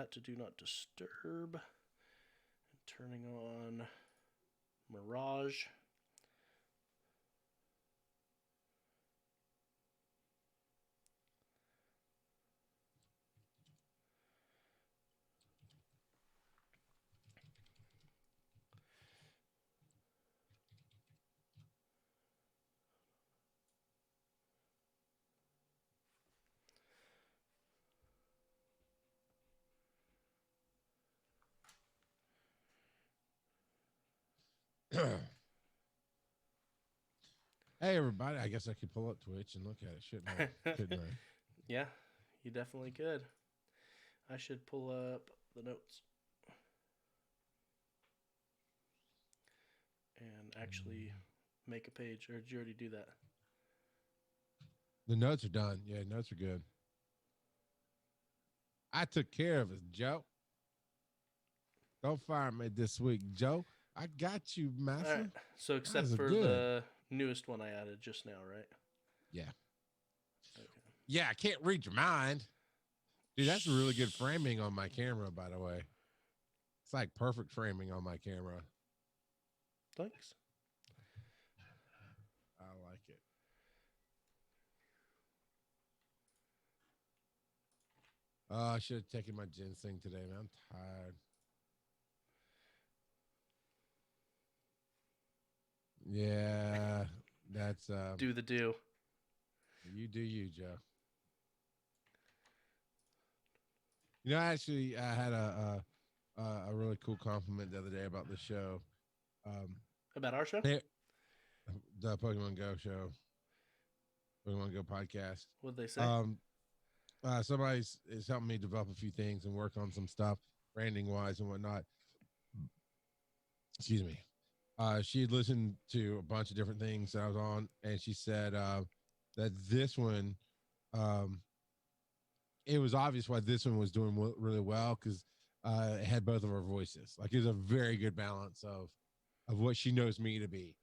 that to do not disturb. And turning on Mirage. Hey, everybody. I guess I could pull up Twitch and look at it, shouldn't I? Couldn't I? Yeah, you definitely could. I should pull up the notes. And actually make a page. Or did you already do that? The notes are done. Yeah, notes are good. I took care of it, Joe. Don't fire me this week, Joe. I got you, master. All right. So except for good. the newest one I added just now, right? Yeah. Okay. Yeah, I can't read your mind. Dude, that's really good framing on my camera, by the way. It's like perfect framing on my camera. Thanks. I like it. Oh, I should have taken my ginseng today, man. I'm tired. Yeah, that's Do the do. You do you, Joe. You know, actually, I had a really cool compliment the other day about the show. About our show? The Pokemon Go show, Pokemon Go podcast. What'd they say? Somebody is helping me develop a few things and work on some stuff, branding wise and whatnot. Excuse me. She had listened to a bunch of different things that I was on, and she said that this one, it was obvious why this one was doing really well because it had both of our voices. Like it was a very good balance of what she knows me to be,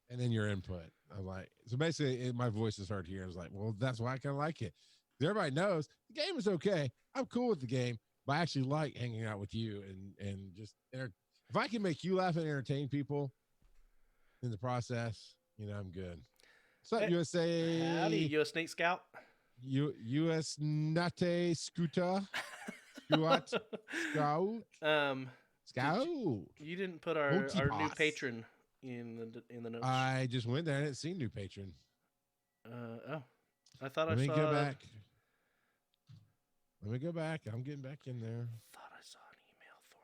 and then your input. I'm like, so basically, my voice is heard here. I was like, well, that's why I kind of like it. Everybody knows the game is okay. I'm cool with the game, but I actually like hanging out with you and just if I can make you laugh and entertain people in the process, I'm good. What's up, USA? Howdy, US Snake Scout. US Nate Scooter. Scout. Scout. You didn't put our new patron in the notes. I just went there. I didn't see new patron. I thought Let I me saw. Go back. Let me go back. I'm getting back in there. Thought I saw an email for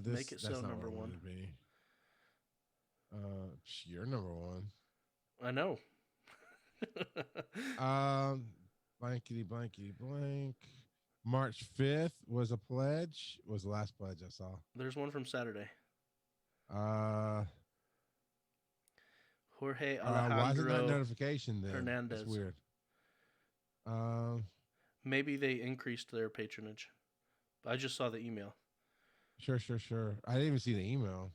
one. Make it so number one. You're number one. I know. Blankety blank. March 5th was a pledge. Was the last pledge I saw. There's one from Saturday. Jorge Alejandro. Why isn't that notification then? Hernandez. That's weird. Maybe they increased their patronage. I just saw the email. Sure. I didn't even see the email.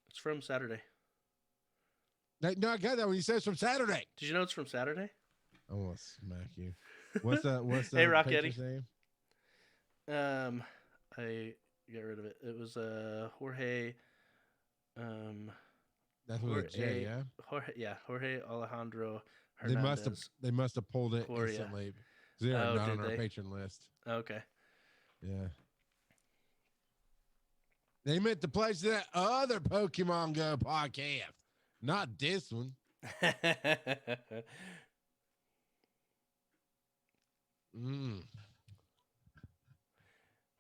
It's from Saturday. No, I got that when you said it's from Saturday. Did you know it's from Saturday? I want to smack you. What's that? Hey, Rock Eddie. Name? I got rid of it. It was Jorge. That's with a J, yeah. Jorge Alejandro Hernandez. They must have pulled it instantly. They are not on our patron list. Okay. Yeah. They meant to pledge that other Pokemon Go podcast, not this one.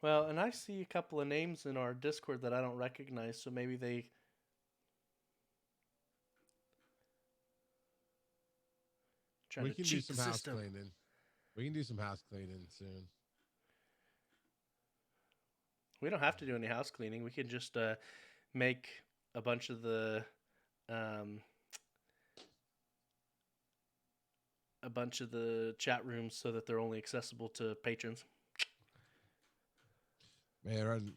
Well, and I see a couple of names in our Discord that I don't recognize, so maybe they... We can do some house cleaning. We can do some house cleaning soon. We don't have to do any house cleaning. We can just make a bunch of the chat rooms so that they're only accessible to patrons. Man,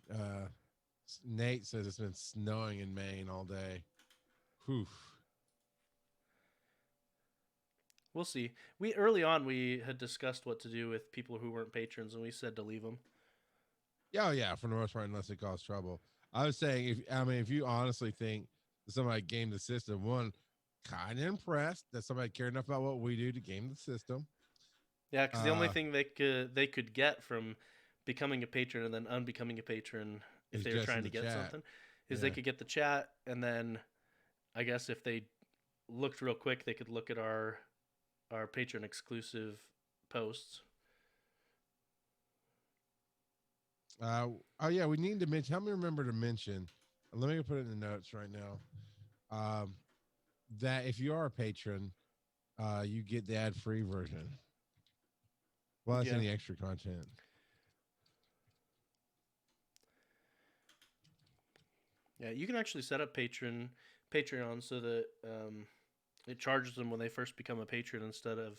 Nate says it's been snowing in Maine all day. Whew. We'll see. We early on we had discussed what to do with people who weren't patrons, and we said to leave them. Yeah, yeah, for the most part, unless it causes trouble. I was saying, if you honestly think that somebody gamed the system, one, kind of impressed that somebody cared enough about what we do to game the system. Yeah, because the only thing they could get from becoming a patron and then unbecoming a patron, if Is they were just in trying to the get chat. something, is Yeah. they could get the chat, and then I guess if they looked real quick, they could look at our patron exclusive posts. Oh yeah, we need to mention. Help me remember to mention. Let me put it in the notes right now. That if you are a patron, you get the ad-free version plus Yeah. any extra content. Yeah, you can actually set up Patreon so that it charges them when they first become a patron instead of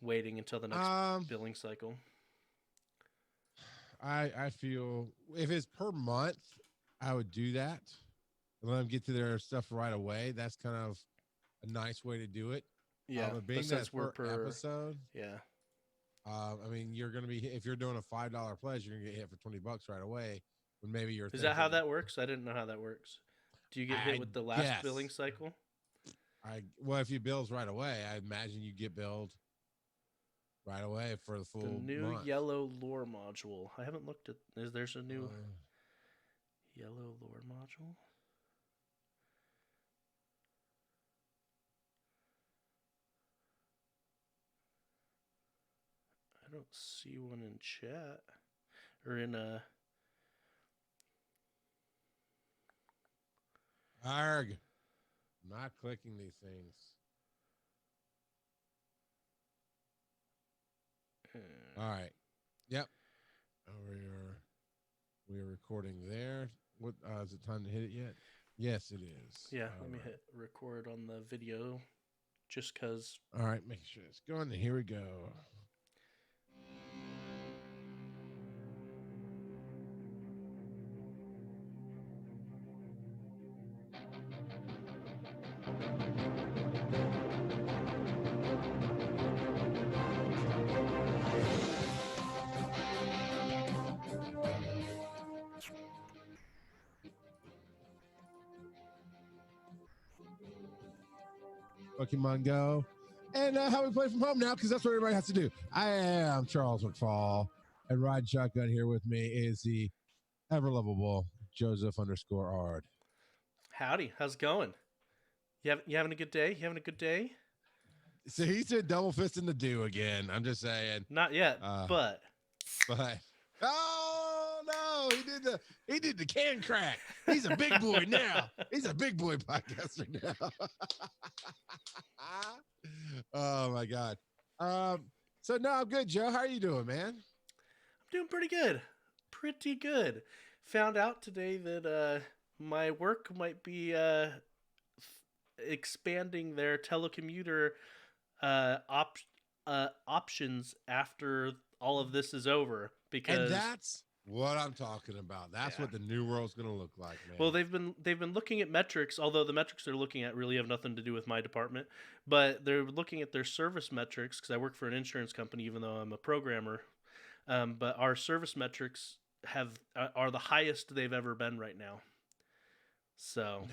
waiting until the next billing cycle. I feel if it's per month, I would do that. Let them get to their stuff right away. That's kind of a nice way to do it. Yeah, but being since that we're per episode, yeah. I mean, you're going to be if you're doing a $5 pledge, you're going to get hit for $20 right away. When maybe you're Is that how that works? I didn't know how that works. Do you get hit with the last billing cycle? Well, if you bills right away, I imagine you get billed right away for the full new month. yellow lore module. I haven't looked at. Is there's a new yellow lore module? I don't see one in chat or in a. Arg. I'm not clicking these things. All right. Yep. We are recording there. What is it time to hit it yet? Yes, it is. Yeah, let me hit record on the video just because. All right, make sure it's going. Here we go. Pokemon Go, and how we play from home now, because that's what everybody has to do. I am Charles McFall, and riding shotgun here with me is the ever lovable Joseph_Ard. Howdy, how's it going? You having a good day? You having a good day? So he said double fist in the do again. I'm just saying. Not yet, but oh no, he did the can crack. He's a big boy now. He's a big boy podcaster now. Oh my god. So no, I'm good, Joe. How are you doing, man? I'm doing pretty good. Pretty good. Found out today that my work might be expanding their telecommuter options after all of this is over, because and that's what I'm talking about. That's what the new world's going to look like, man. Well, they've been looking at metrics, although the metrics they're looking at really have nothing to do with my department, but they're looking at their service metrics, because I work for an insurance company even though I'm a programmer. But our service metrics are the highest they've ever been right now. So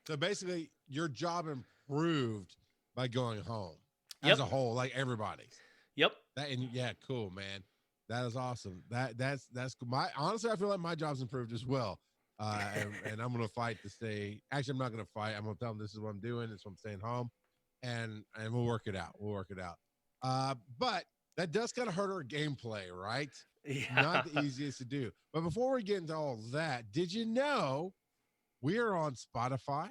so basically your job improved by going home as a whole, like everybody's. Yep. Cool, man. That is awesome. That's cool. Honestly, I feel like my job's improved as well. And I'm gonna fight to stay. Actually, I'm not gonna fight. I'm gonna tell them this is what I'm doing. This is what I'm staying home, and we'll work it out. But that does kind of hurt our gameplay, right? Yeah. Not the easiest to do. But before we get into all that, did you know we are on Spotify,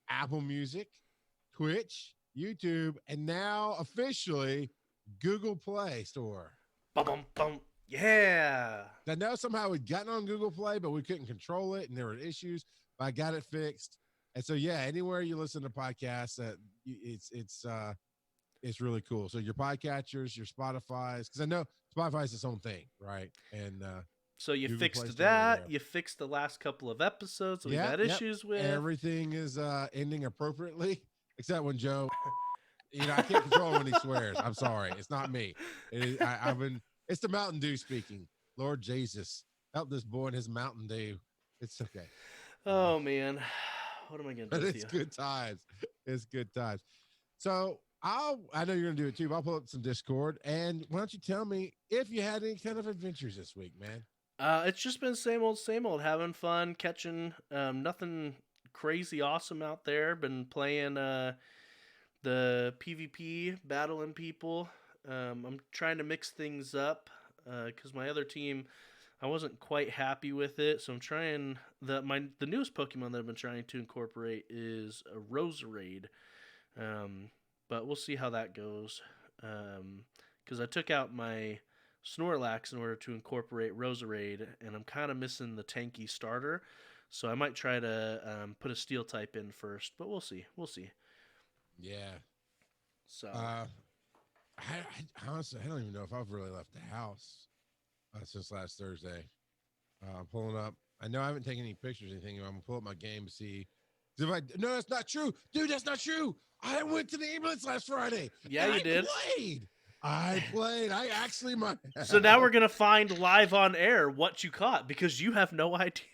Apple Music, Twitch, YouTube, and now officially Google Play Store. Bum, bum. Yeah. I know somehow we'd gotten on Google Play, but we couldn't control it, and there were issues. But I got it fixed, and so anywhere you listen to podcasts, it's really cool. So your podcatchers, your Spotify's, because I know Spotify's its own thing, right? And so you Google fixed that. You fixed the last couple of episodes that we've had issues with. Everything is ending appropriately, except when Joe I can't control when he swears. I'm sorry. It's not me. I've been, it's the Mountain Dew speaking. Lord Jesus, help this boy and his Mountain Dew. It's okay. Oh man, what am I gonna do But with it's you? good times. It's good times. So I know you're gonna do it too, but I'll pull up some Discord. And why don't you tell me if you had any kind of adventures this week, man? It's just been same old, having fun, catching nothing crazy awesome out there. Been playing the PvP, battling people. I'm trying to mix things up because my other team, I wasn't quite happy with it, so I'm trying the newest Pokemon that I've been trying to incorporate is a Roserade. But we'll see how that goes. Because I took out my Snorlax in order to incorporate Roserade, and I'm kind of missing the tanky starter. So I might try to put a Steel type in first, but we'll see. We'll see. Yeah. So I honestly, I don't even know if I've really left the house since last Thursday. Pulling up. I know I haven't taken any pictures or anything. I'm gonna pull up my game to see. If no, that's not true, dude. That's not true. I went to the ambulance last Friday. yeah, And you did. I played. I actually my. So now we're gonna find live on air what you caught because you have no idea.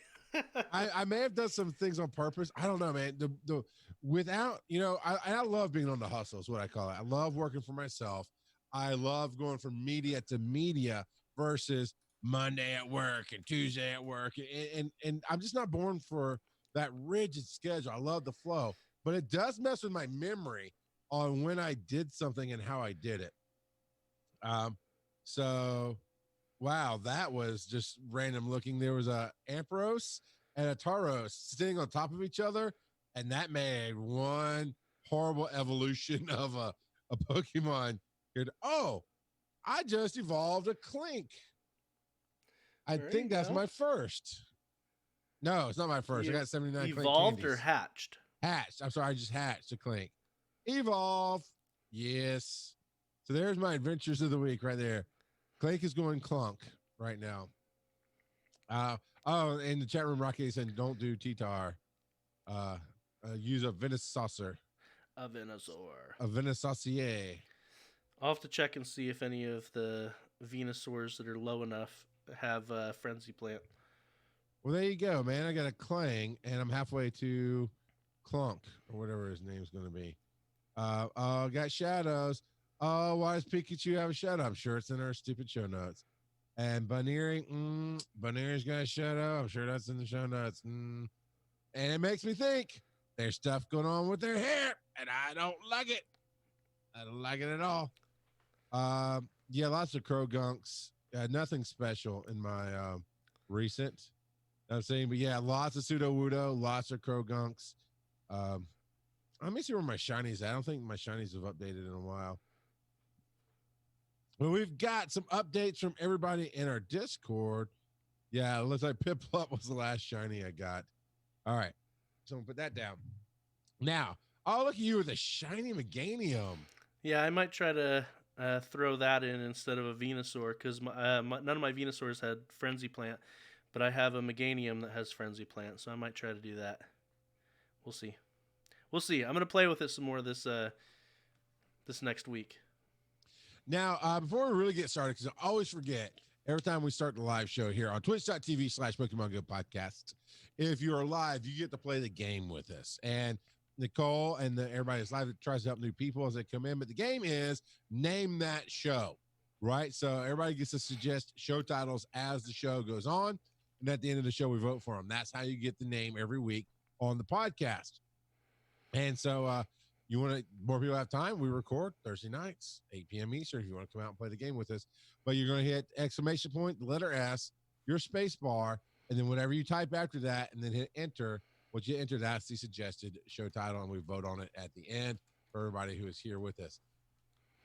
I may have done some things on purpose. I don't know, man. The without I love being on the hustle is what I call it. I love working for myself. I love going from media to media versus Monday at work and Tuesday at work. And I'm just not born for that rigid schedule. I love the flow, but it does mess with my memory on when I did something and how I did it. Um, so wow, that was just random looking. There was a Ampharos and a Tauros sitting on top of each other, and that made one horrible evolution of a Pokemon. Oh, I just evolved a Clink. I There you think that's go. my first. No, it's not my first. I got 79 Clink Evolved candies. or hatched? Hatched. I'm sorry, I just hatched a Clink. Evolve. Yes. So there's my adventures of the week right there. Clink is going clunk right now. Oh, in the chat room, Rocky said, "Don't do T-Tar. Use a Venice saucer, A Venusaur. a Venice saucier." I'll have to check and see if any of the Venusaurs that are low enough have a Frenzy Plant. Well, there you go, man. I got a Clang, and I'm halfway to Clunk or whatever his name's going to be. Got shadows. Oh, why does Pikachu have a shadow? I'm sure it's in our stupid show notes. And Buneary, Buneary's got a shadow. I'm sure that's in the show notes. And it makes me think there's stuff going on with their hair, and I don't like it. I don't like it at all. Yeah, lots of crow gunks. Nothing special in my recent. I'm saying, but yeah, lots of pseudo wudo, lots of crow gunks. Let me see where my shinies at. I don't think my shinies have updated in a while. Well, we've got some updates from everybody in our Discord. Yeah, it looks like Piplup was the last shiny I got. All right, so I'm gonna put that down. Now, oh, look at you with a shiny Meganium. Yeah, I might try to throw that in instead of a Venusaur because none of my Venusaurs had Frenzy Plant, but I have a Meganium that has Frenzy Plant, so I might try to do that. We'll see. We'll see. I'm gonna play with it some more this next week. Now, before we really get started, because I always forget every time we start the live show here on twitch.tv/Pokemon GO Podcast, if you're live, you get to play the game with us. And Nicole and everybody that's live that tries to help new people as they come in. But the game is name that show, right? So everybody gets to suggest show titles as the show goes on. And at the end of the show, we vote for them. That's how you get the name every week on the podcast. And so you want to, more people have time, we record Thursday nights, 8 p.m. Eastern, if you want to come out and play the game with us. But you're going to hit exclamation point, the letter S, your space bar, and then whatever you type after that, and then hit enter. What you enter, that's the suggested show title, and we vote on it at the end for everybody who is here with us.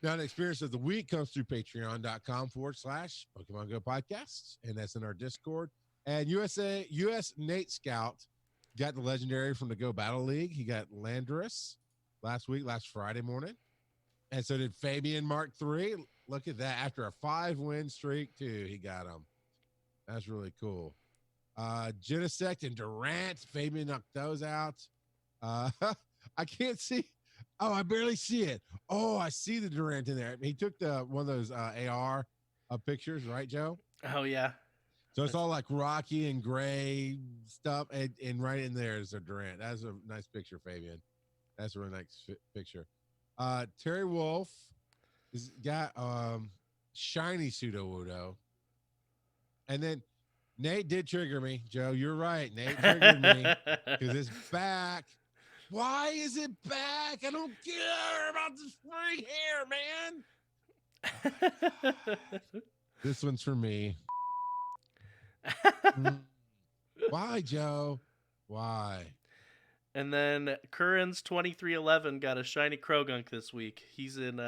Now, the experience of the week comes through patreon.com/Pokemon GO Podcast, and that's in our Discord. And US Nate Scout got the legendary from the Go Battle League. He got Landorus last Friday morning. And so did Fabian Mark III. Look at that. After a 5-win streak, too, he got him. That's really cool. Genesect and Durant. Fabian knocked those out. I can't see. Oh, I barely see it. Oh, I see the Durant in there. He took one of those AR pictures, right, Joe? Oh yeah, So it's that's all like rocky and gray stuff, and right in there is a Durant. That's a nice picture, Fabian. That's a really nice picture. Terry Wolf has got shiny pseudo Wudo, and then Nate did trigger me, Joe. You're right. Nate triggered me because it's back. Why is it back? I don't care about this free hair, man. This one's for me. Mm. Why, Joe? Why? And then Curran's 2311 got a shiny Krogunk this week. He's in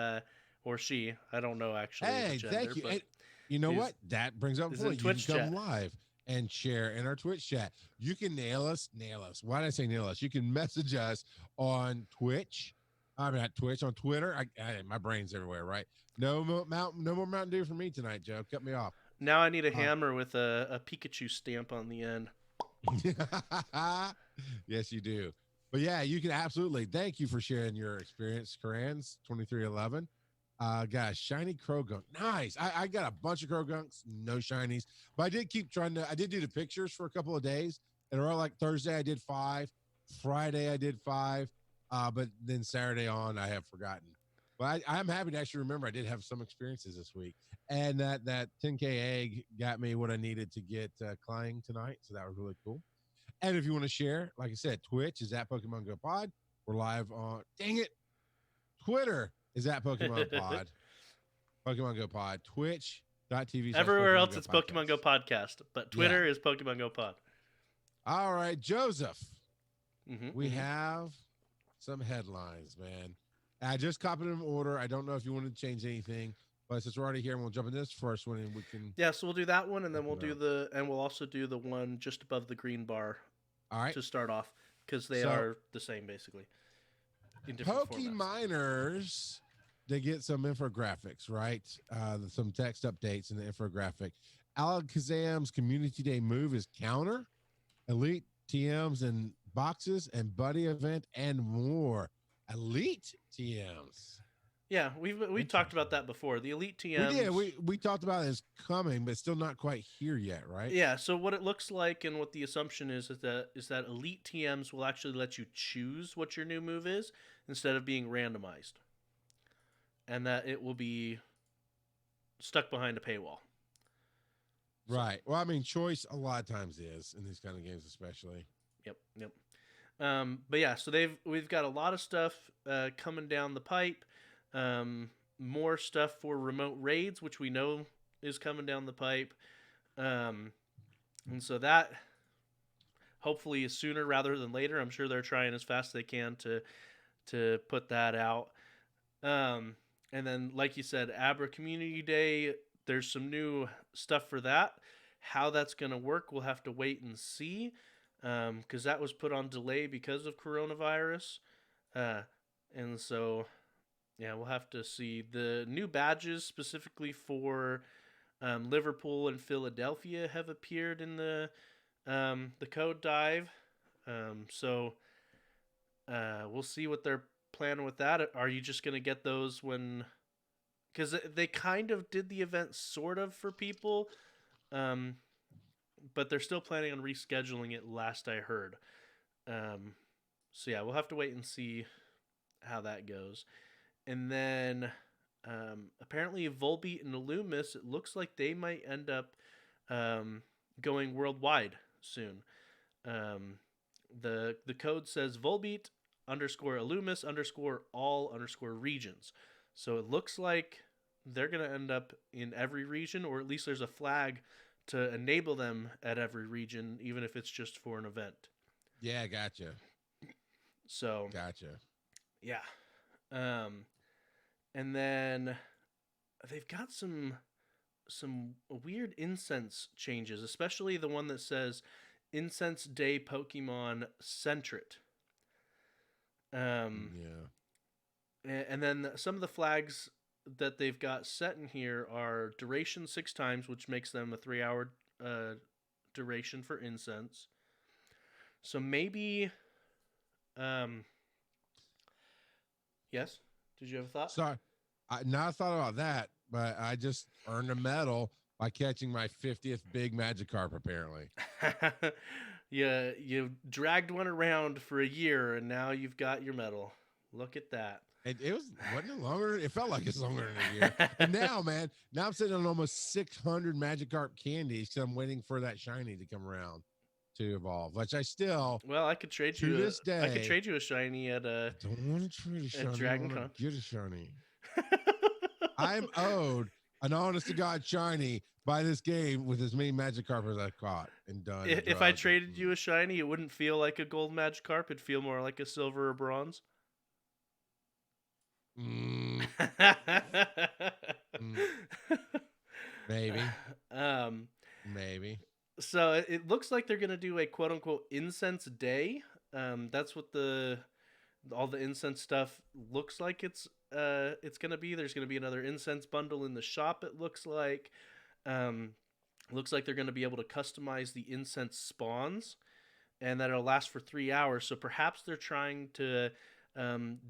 or she, I don't know actually the Hey, gender, thank you. but And you know what? That brings up a is in point. You can Twitch come chat. live and share in our Twitch chat. You can nail us. Why did I say nail us? You can message us on Twitch. I mean, not Twitch, on Twitter. My brain's everywhere, right? No more Mountain Dew for me tonight, Joe. Cut me off. Now I need a hammer with a Pikachu stamp on the end. Yes, you do. But yeah, you can absolutely. Thank you for sharing your experience, Karans 2311. Got shiny Krogunk. Nice. I got a bunch of Krogunks, no shinies. But I did keep trying to, I did do the pictures for a couple of days. And around like Thursday, I did 5. Friday, I did 5. But then Saturday on, I have forgotten. But I'm happy to actually remember I did have some experiences this week. And that 10K egg got me what I needed to get Clying tonight. So that was really cool. And if you want to share, like I said, Twitch is at Pokemon Go Pod. We're live on, dang it, Twitter is at Pokemon Pod. Pokemon Go Pod. Twitch.tv/Pokemon Everywhere else Go it's Podcast. Pokemon Go Podcast, but Twitter is Pokemon Go Pod. All right, Joseph. We have some headlines, man. I just copied them in order. I don't know if you want to change anything, but since we're already here, we'll jump in this first one, and we can. Yeah, so we'll do that one, and then we'll also do the one just above the green bar. All right. To start off, because they are the same basically. In different Pokeminers, they get some infographics, right? Some text updates in the infographic. Alakazam's Community Day move is counter, elite TMs and boxes, and buddy event, and more. Elite TMs. Yeah, we talked about that before. The elite TMs. We did. We talked about it as coming, but still not quite here yet, right? Yeah. So what it looks like and what the assumption is that elite TMs will actually let you choose what your new move is instead of being randomized, and that it will be stuck behind a paywall. Right. Well, I mean, choice a lot of times is in these kind of games, especially. Yep. But yeah, so we've got a lot of stuff coming down the pipe. More stuff for remote raids, which we know is coming down the pipe. And so that hopefully is sooner rather than later. I'm sure they're trying as fast as they can to put that out. And then, like you said, Abra Community Day, there's some new stuff for that. How that's going to work, we'll have to wait and see. Because that was put on delay because of coronavirus. And so, yeah, we'll have to see. The new badges specifically for Liverpool and Philadelphia have appeared in the code dive. So we'll see what they're planning with that. Are you just going to get those when... Because they kind of did the event sort of for people, but they're still planning on rescheduling it last I heard. So yeah, we'll have to wait and see how that goes. And then apparently Volbeat and Illumis, it looks like they might end up going worldwide soon. The code says Volbeat _Illumis _all _regions. So it looks like they're going to end up in every region, or at least there's a flag to enable them at every region, even if it's just for an event. Yeah, gotcha. So gotcha. Yeah. And then they've got some weird incense changes, especially the one that says Incense Day Pokemon Centret. Yeah. And then some of the flags that they've got set in here are duration 6 times, which makes them a 3-hour duration for incense. So maybe Yes. Did you have a thought? So I not thought about that, but I just earned a medal by catching my 50th big Magikarp, apparently. You dragged one around for a year, and now you've got your medal. Look at that. It wasn't it longer? It felt like it's longer than a year. And now, man, now I'm sitting on almost 600 Magikarp candies because I'm waiting for that shiny to come around to evolve, which I still, Well, I could trade to you. this I could day, trade you a shiny at don't want to trade a shiny. I Dragon want Con. to get a shiny. I'm owed an honest to God shiny by this game with as many Magikarp as I caught and done. If I traded you a shiny, it wouldn't feel like a gold Magikarp. It'd feel more like a silver or bronze. Mm, mm, maybe. Maybe. So it looks like they're gonna do a quote unquote incense day. That's what all the incense stuff looks like it's gonna be. There's gonna be another incense bundle in the shop. It looks like. Looks like they're gonna be able to customize the incense spawns, and that it'll last for 3 hours. So perhaps they're trying to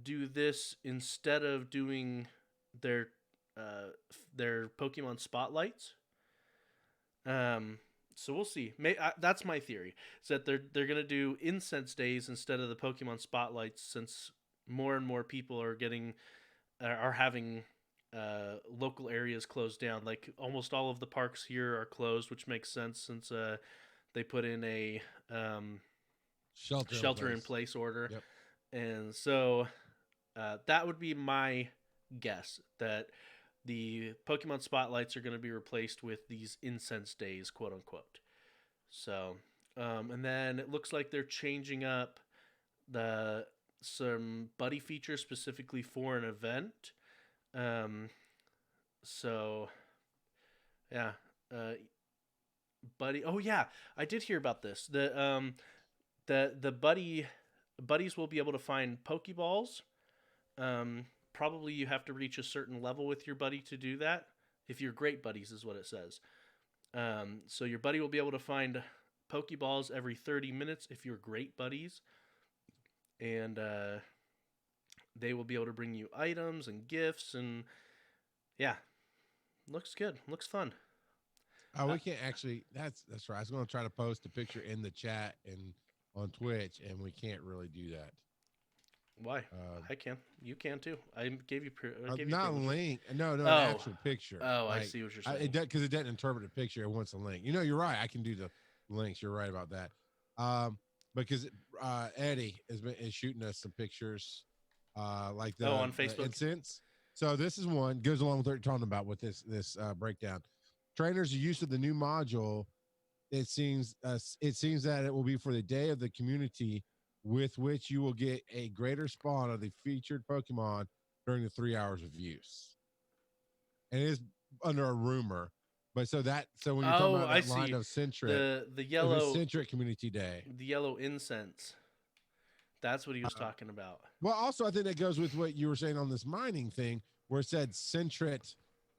do this instead of doing their Pokemon spotlights. So we'll see. That's my theory. Is that they're gonna do incense days instead of the Pokemon spotlights, since more and more people are having local areas closed down. Like almost all of the parks here are closed, which makes sense since they put in a shelter in place order. Yep. And so that would be my guess, that the Pokemon spotlights are going to be replaced with these incense days, quote unquote. So, and then it looks like they're changing up some buddy features specifically for an event. So, yeah, buddy. Oh yeah, I did hear about this. The buddies will be able to find Pokeballs. Probably you have to reach a certain level with your buddy to do that. If you're great buddies, is what it says. So your buddy will be able to find Pokeballs every 30 minutes if you're great buddies. And they will be able to bring you items and gifts. And yeah, looks good. Looks fun. Oh, we can't actually. That's right. I was going to try to post a picture in the chat and on Twitch, and we can't really do that. Why? I can. You can too. I gave you. Not a link. No, an actual picture. Oh, like, I see what you're saying. Because it doesn't interpret a picture. It wants a link. You know, you're right. I can do the links. You're right about that. Because Eddie is shooting us some pictures, like on Facebook. Incense. So this is one goes along with what you're talking about with this breakdown. Trainers are used to the new module. It seems that it will be for the day of the community, with which you will get a greater spawn of the featured Pokemon during the 3 hours of use. And it is under a rumor, but so when you're talking about that line of Centric, the yellow Centric Community Day, the yellow incense. That's what he was talking about. Well, also I think that goes with what you were saying on this mining thing, where it said Centric,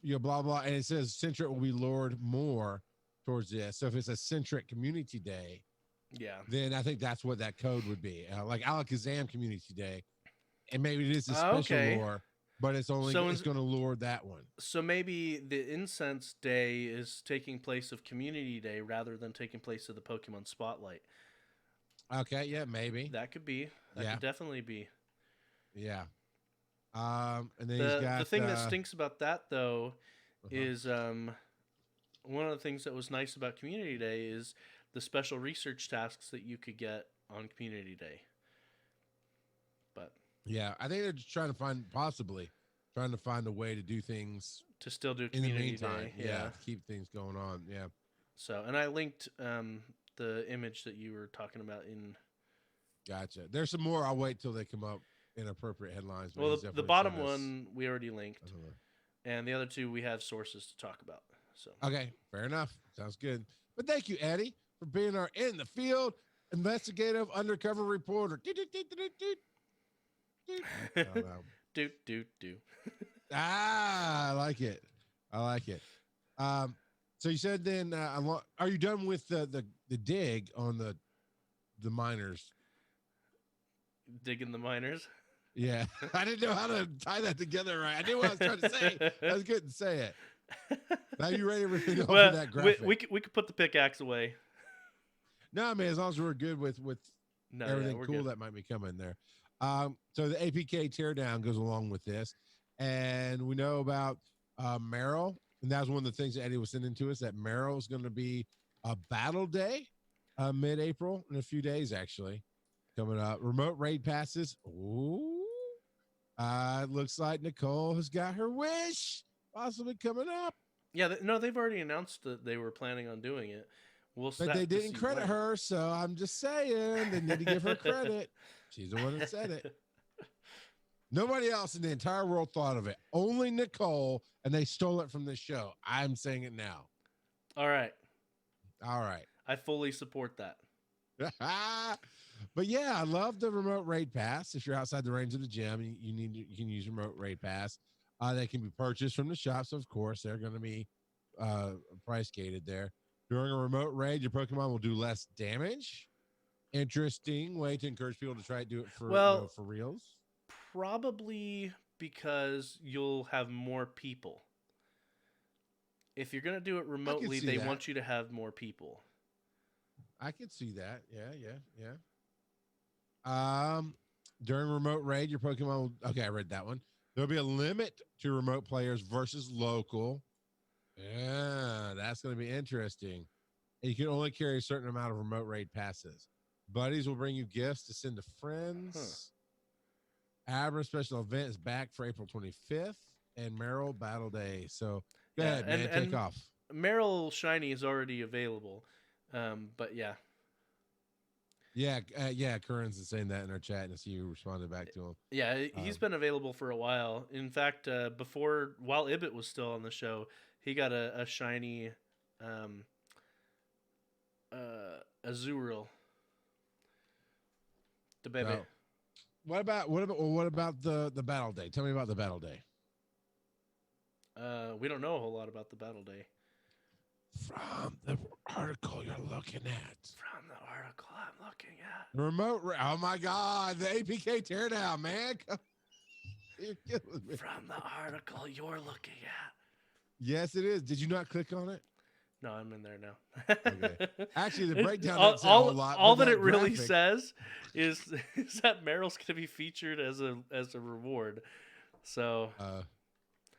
blah blah, and it says Centric will be lured more towards this. So if it's a Centric Community Day, yeah, then I think that's what that code would be, like Alakazam Community Day, and maybe it is a special lure, but it's only it's going to lure that one. So maybe the Incense Day is taking place of Community Day rather than taking place of the Pokemon Spotlight. Okay, yeah, maybe that could be. That could definitely be. Yeah. And then he's got the thing that stinks about that though is one of the things that was nice about Community Day is the special research tasks that you could get on Community Day. But yeah, I think they're just trying to find a way to do things to still do Community Day. Yeah, to keep things going on. Yeah. So, and I linked the image that you were talking about in. Gotcha. There's some more. I'll wait till they come up in appropriate headlines. Well, the bottom one we already linked, and the other two we have sources to talk about. So okay, fair enough. Sounds good. But thank you, Eddie, for being our in the field investigative undercover reporter. I like it. So you said then, are you done with the dig on the miners? Digging the miners? Yeah, I didn't know how to tie that together right. I knew what I was trying to say. I was couldn't say it. Now you write everything off of that graphic. We could put the pickaxe away. No, man, as long as we're good with everything cool good. that might be coming there. So the APK teardown goes along with this, and we know about Merrill, and that was one of the things that Eddie was sending to us. That Merrill is going to be a battle day, mid-April in a few days actually coming up. Remote raid passes. Ooh, it looks like Nicole has got her wish possibly coming up. Yeah, no, they've already announced that they were planning on doing it. But they didn't credit her, so I'm just saying they need to give her credit. She's the one that said it. Nobody else in the entire world thought of it. Only Nicole, and they stole it from this show. I'm saying it now. All right. I fully support that. But yeah, I love the remote raid pass. If you're outside the range of the gym, you can use remote raid pass. They can be purchased from the shops, of course. They're going to be price gated there. During a remote raid, your Pokemon will do less damage. Interesting way to encourage people to try to do it for for reals. Probably because you'll have more people. If you're going to do it remotely, they want you to have more people. I could see that. Yeah. During remote raid, your Pokemon will... Okay, I read that one. There'll be a limit to remote players versus local. Yeah, that's going to be interesting. And you can only carry a certain amount of remote raid passes. Buddies will bring you gifts to send to friends. Abra special event is back for April 25th. And Merrill Battle Day. So go ahead, man. Take off. Merrill Shiny is already available. But yeah. Yeah, Curran's is saying that in our chat, and I see you responded back to him. Yeah, he's been available for a while. In fact, while Ibit was still on the show, he got a shiny Azurill. The baby. So, what about the battle day? Tell me about the battle day. We don't know a whole lot about the battle day. From the article you're looking at. From the article I'm looking at. Remote. Oh my God! The APK teardown, man. You're killing me. From the article you're looking at. Yes, it is. Did you not click on it? No, I'm in there now. Okay. Actually, the breakdown doesn't say a whole lot. All that it really says is that Meryl's going to be featured as a reward. So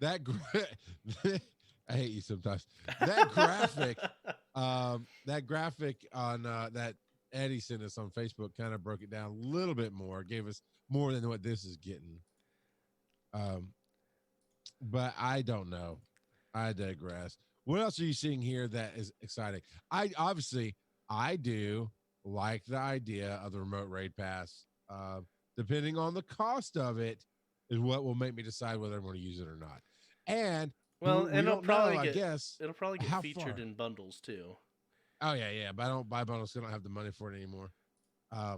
that I hate you sometimes. That graphic, on that Eddie sent us on Facebook kind of broke it down a little bit more, gave us more than what this is getting. But I don't know. I digress. What else are you seeing here that is exciting? I do like the idea of the remote raid pass. Depending on the cost of it is what will make me decide whether I'm going to use it or not. And it'll probably get featured in bundles too. Oh yeah. But I don't buy bundles, so I don't have the money for it anymore. I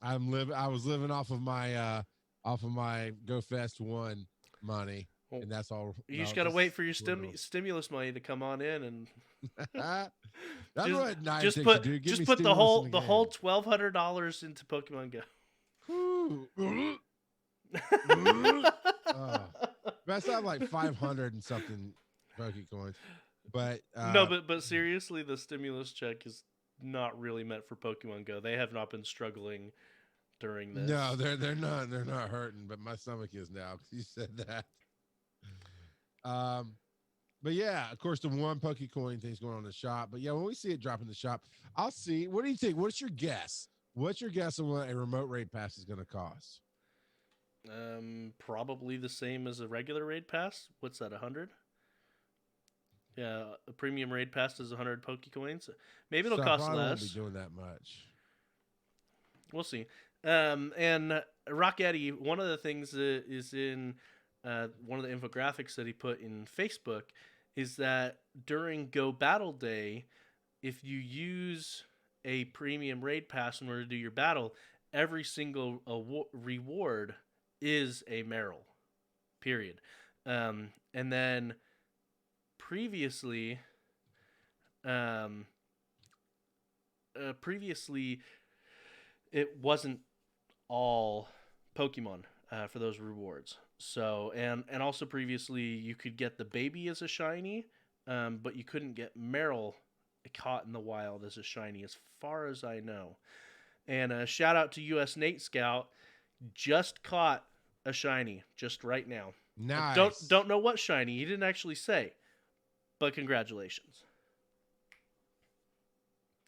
was living off of my GoFest 1 money. Well, and that's all. You just got to wait for your stimulus money to come on in, and that's what Niantic just put the whole $1,200 into Pokemon Go. That's not like 500 and something Pokecoins, but but seriously, the stimulus check is not really meant for Pokemon Go. They have not been struggling during this. No, they're not hurting, but my stomach is now because you said that. But yeah, of course, the one Pokecoin thing's going on in the shop. But yeah, when we see it drop in the shop, I'll see. What do you think? What's your guess? What's your guess on what a remote raid pass is going to cost? Probably the same as a regular raid pass. What's that? 100? Yeah, a premium raid pass is 100 Pokecoins. Maybe it'll cost less. Won't be doing that much. We'll see. And Rock Eddie, one of the things that is in one of the infographics that he put in Facebook is that during Go Battle Day, if you use a premium raid pass in order to do your battle, every single reward is a Merrill. Period. And then previously it wasn't all Pokemon. for those rewards. So and also previously you could get the baby as a shiny, but you couldn't get Meryl caught in the wild as a shiny, as far as I know. And shout out to U.S. Nate Scout, just caught a shiny just right now. Nice. Don't know what shiny. He didn't actually say, but congratulations.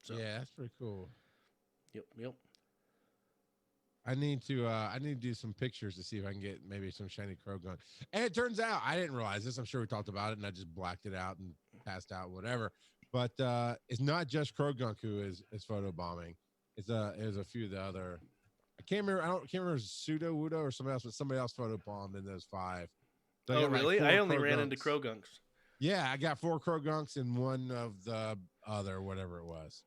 So Yeah, that's pretty cool. yep. I need to do some pictures to see if I can get maybe some shiny Krogan. And it turns out I didn't realize this. I'm sure we talked about it and I just blacked it out and passed out, whatever. But it's not just Krogan who is photo bombing. There's a few of the other. Can't remember if it's Pseudo Wudo or somebody else, but somebody else photo bombed in those 5. So Oh really? like I 4 only ran into Krogunks. Krogunks. Yeah, I got 4 Krogunks and one of the other, whatever it was.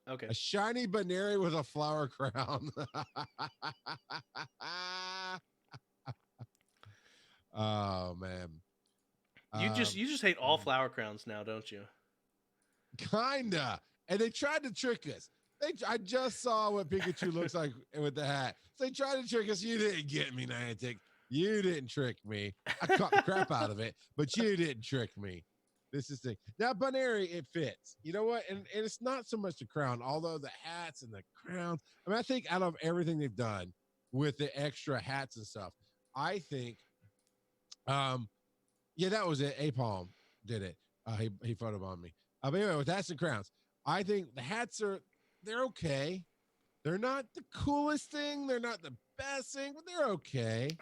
Okay. A shiny Buneary with a flower crown. Oh man. You just hate all flower crowns now, don't you? Kinda. And they tried to trick us. I just saw what Pikachu looks like with the hat. So they tried to trick us. You didn't get me, Niantic. You didn't trick me. I caught the crap out of it, but you didn't trick me. This is the thing. Now, Buneary, it fits. You know what? And it's not so much the crown, although the hats and the crowns. I mean, I think out of everything they've done with the extra hats and stuff, I think, yeah, that was it. Apalm did it. He photobombed me. But anyway, with hats and crowns, I think the hats they're okay. They're not the coolest thing. They're not the best thing, but they're okay.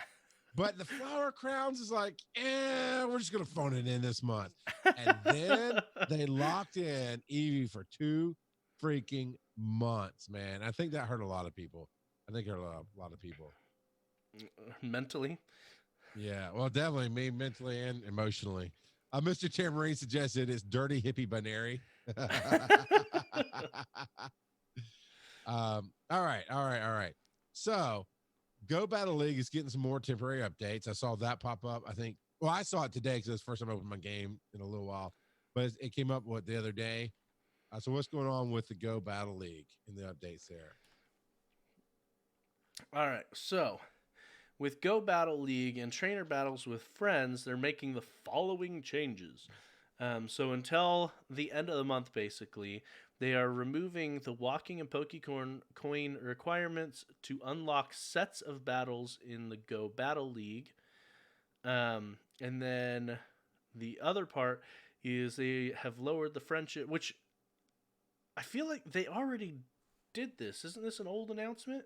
But the flower crowns is like, we're just gonna phone it in this month. And then they locked in Eevee for 2 freaking months, man. I think that hurt a lot of people. I think it hurt a lot of people. Mentally. Yeah, well, definitely me mentally and emotionally. Mr. Tamarine suggested it's Dirty Hippy Buneary. All right. So, Go Battle League is getting some more temporary updates. I saw that pop up. I think, well, I saw it today because it's the first time I opened my game in a little while, but it came up the other day. So, what's going on with the Go Battle League in the updates there? All right, so with Go Battle League and trainer battles with friends, they're making the following changes. So until the end of the month, basically, they are removing the walking and Pokécoin coin requirements to unlock sets of battles in the Go Battle League. And then the other part is they have lowered the friendship, which I feel like they already did this. Isn't this an old announcement?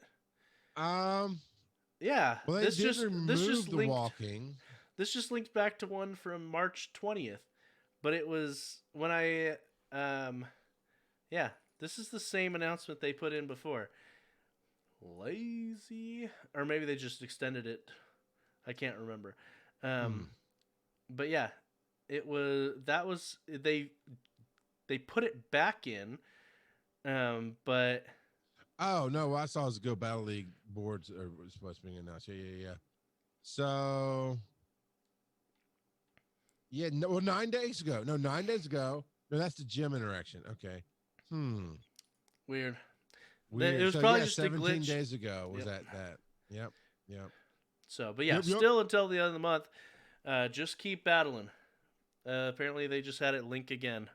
Yeah, well, they did remove the walking. This just linked back to one from March 20th, but it was when I yeah, this is the same announcement they put in before. Lazy, or maybe they just extended it. I can't remember. But yeah, they put it back in, but. Oh no! What I saw was Go Battle League boards are supposed to be announced. Yeah. So, yeah, no, well, 9 days ago. No, 9 days ago. No, that's the gym interaction. Okay. Weird. Weird. It was so, probably yeah, just 17 a glitch. days ago was that. Yep. So, but yeah, still until the end of the month, just keep battling. Apparently, they just had it link again.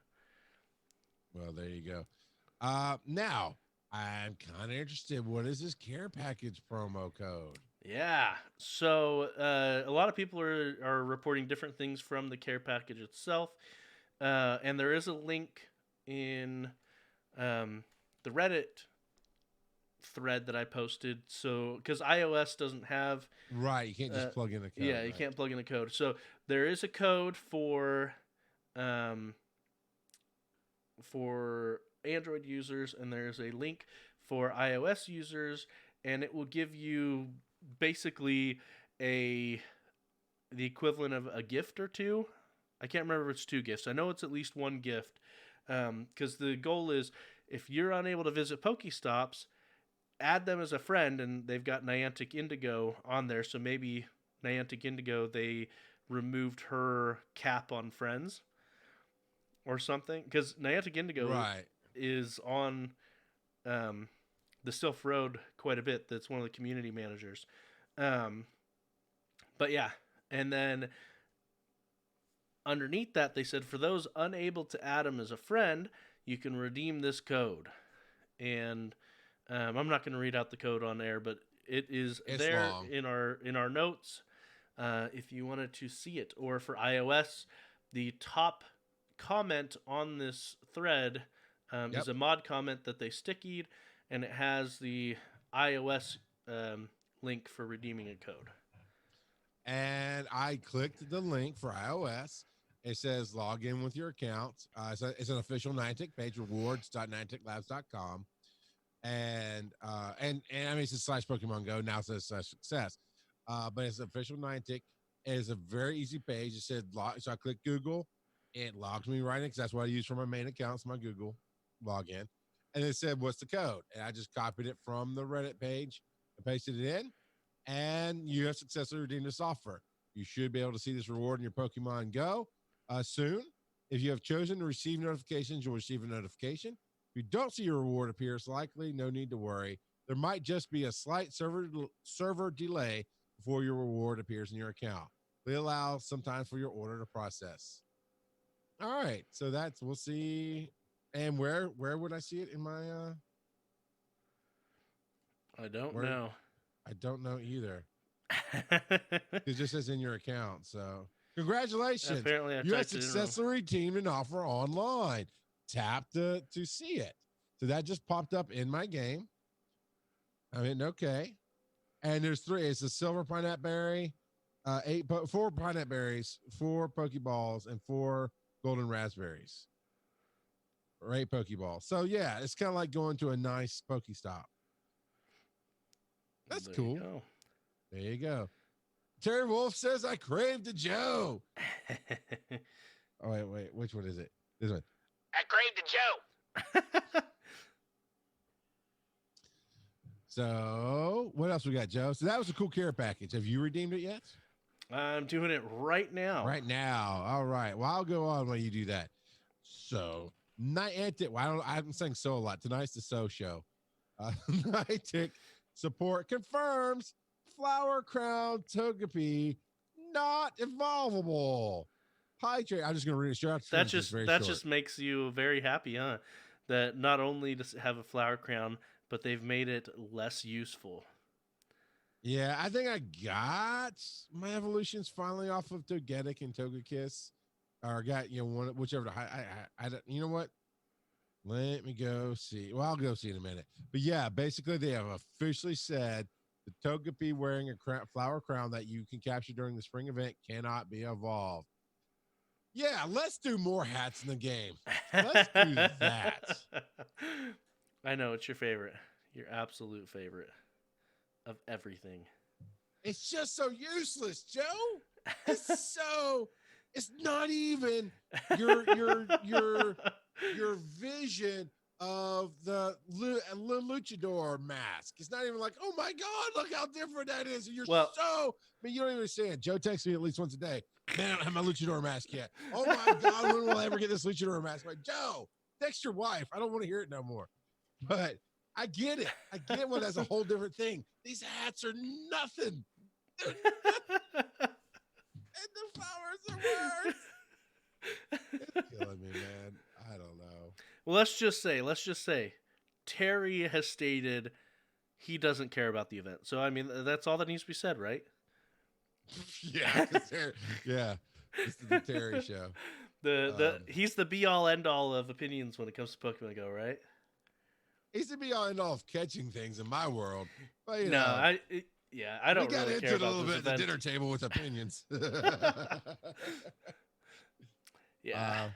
Well, there you go. Now. I'm kind of interested. What is this care package promo code? Yeah. So a lot of people are reporting different things from the care package itself. And there is a link in the Reddit thread that I posted. So, because iOS doesn't have... Right. You can't just plug in a code. Yeah, you can't plug in a code. So there is a code for Android users, and there's a link for iOS users, and it will give you basically the equivalent of a gift or 2. I can't remember if it's 2 gifts. I know it's at least 1 gift, because the goal is, if you're unable to visit Pokestops, add them as a friend, and they've got Niantic Indigo on there, so maybe Niantic Indigo, they removed her cap on friends or something, because Niantic Indigo is on the Sylph Road quite a bit. That's one of the community managers. But yeah, and then underneath that, they said for those unable to add him as a friend, you can redeem this code. And I'm not going to read out the code on air, but it is It's there long. in our notes if you wanted to see it. Or for iOS, the top comment on this thread Yep. is a mod comment that they stickied, and it has the iOS link for redeeming a code. And I clicked the link for iOS. It says log in with your account. It's an official Niantic page, rewards.nianticlabs.com. And I mean, it's a slash Pokemon Go. Now it says slash success. But it's official Niantic. It is a very easy page. It said log. So I click Google. It logs me right in because that's what I use for my main account. It's my Google login. And it said, what's the code? And I just copied it from the Reddit page and pasted it in. And you have successfully redeemed this offer. You should be able to see this reward in your Pokemon Go soon. If you have chosen to receive notifications, you'll receive a notification. If you don't see your reward appear, it's likely no need to worry. There might just be a slight server delay before your reward appears in your account. They allow sometimes for your order to process. All right, so we'll see. And where would I see it in my? I don't know. I don't know either. It just says in your account. So congratulations. Apparently, you have successfully redeemed an offer online. Tap to see it. So that just popped up in my game. I mean, okay. And there's 3. It's a silver pineapple berry, 4 pineapple berries, 4 Pokeballs, and 4 golden raspberries. Or 8 Pokeballs. So yeah, it's kind of like going to a nice Pokestop. That's cool. There you go. Terry Wolf says, I craved a Joe. Oh, wait. Which one is it? This one. I craved a Joe. So, what else we got, Joe? So that was a cool care package. Have you redeemed it yet? I'm doing it right now. Right now. All right. Well, I'll go on while you do that. So, Niantic. Well, I'm saying so a lot. Tonight's the so show. Niantic support confirms Flower Crown Togepi not evolvable. Hydrate. I'm just going to read it straight out. That just makes you very happy, huh? That not only does it have a flower crown, but they've made it less useful. Yeah, I think I got my evolutions finally off of Togetic and Togekiss, or got one whichever. I you know what? Let me go see. Well, I'll go see in a minute. But yeah, basically they have officially said the Togepi wearing a flower crown that you can capture during the spring event cannot be evolved. Yeah, let's do more hats in the game. Let's do that. I know, it's your favorite. Your absolute favorite of everything. It's just so useless, Joe. It's not even your vision of the luchador mask. It's not even like, oh my God, look how different that is. And you don't even understand. Joe texts me at least once a day. Man, I don't have my luchador mask yet. Oh my God, when will I ever get this luchador mask? I'm like, Joe, text your wife. I don't want to hear it no more. But I get it. I get what that's a whole different thing. These hats are nothing. And the flowers are worse. It's killing me, man. I don't know. Well, let's just say, Terry has stated he doesn't care about the event. So, I mean, that's all that needs to be said, right? Yeah. Yeah. This is the Terry show. He's the be-all, end-all of opinions when it comes to Pokemon Go, right? He's the be-all, end-all of catching things in my world. But, I don't really care about this event. We got into it a little bit at the dinner table with opinions. Yeah.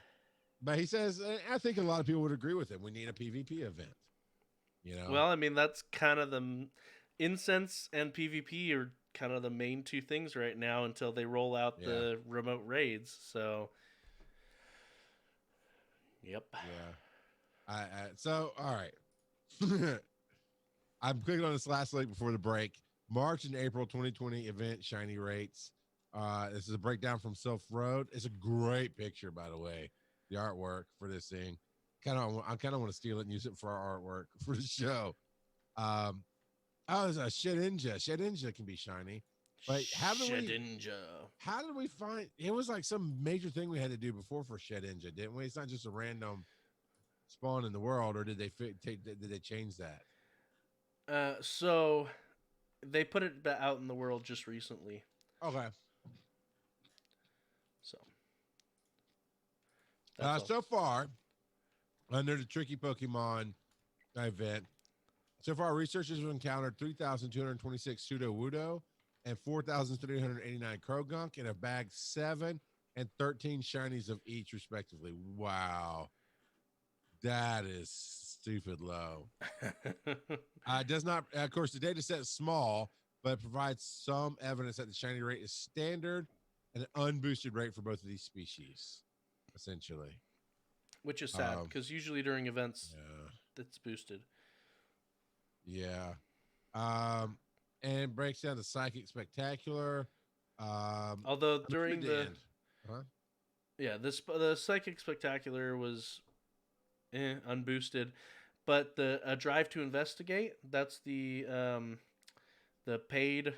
But he says, I think a lot of people would agree with him. We need a PvP event. Well, I mean, that's kind of the incense and PvP are kind of the main 2 things right now until they roll out the remote raids. So, yep. Yeah. So, all right. I'm clicking on this last link before the break. March and April 2020 event shiny rates. This is a breakdown from Self Road. It's a great picture, by the way. The artwork for this thing. I kind of want to steal it and use it for our artwork for the show. There's a Shedinja. Shedinja can be shiny. But how did we find it? Was like some major thing we had to do before for Shedinja, didn't we? It's not just a random spawn in the world, or did did they change that? So they put it out in the world just recently. Okay. So so far, under the Tricky Pokemon event, so far researchers have encountered 3,226 Pseudo-Wudo and 4,389 Krogunk and have bagged 7 and 13 shinies of each, respectively. Wow. That is stupid low. Does not, of course, the data set is small, but it provides some evidence that the shiny rate is standard and an unboosted rate for both of these species, essentially. Which is sad, because usually during events, it's boosted. Yeah. And it breaks down the Psychic Spectacular. Although during the Psychic Spectacular was unboosted, but the Drive to Investigate, that's the paid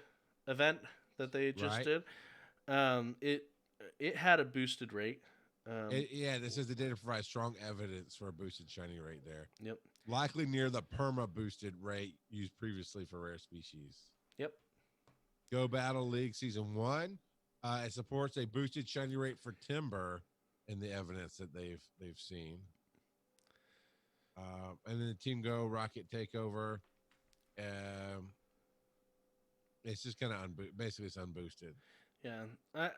event that they just did. It had a boosted rate. This is the data provides strong evidence for a boosted shiny rate there. Yep. Likely near the perma boosted rate used previously for rare species. Yep. Go Battle League Season 1. It supports a boosted shiny rate for Timber in the evidence that they've seen. And then the Team Go Rocket Takeover. It's just kind of basically it's unboosted. Yeah,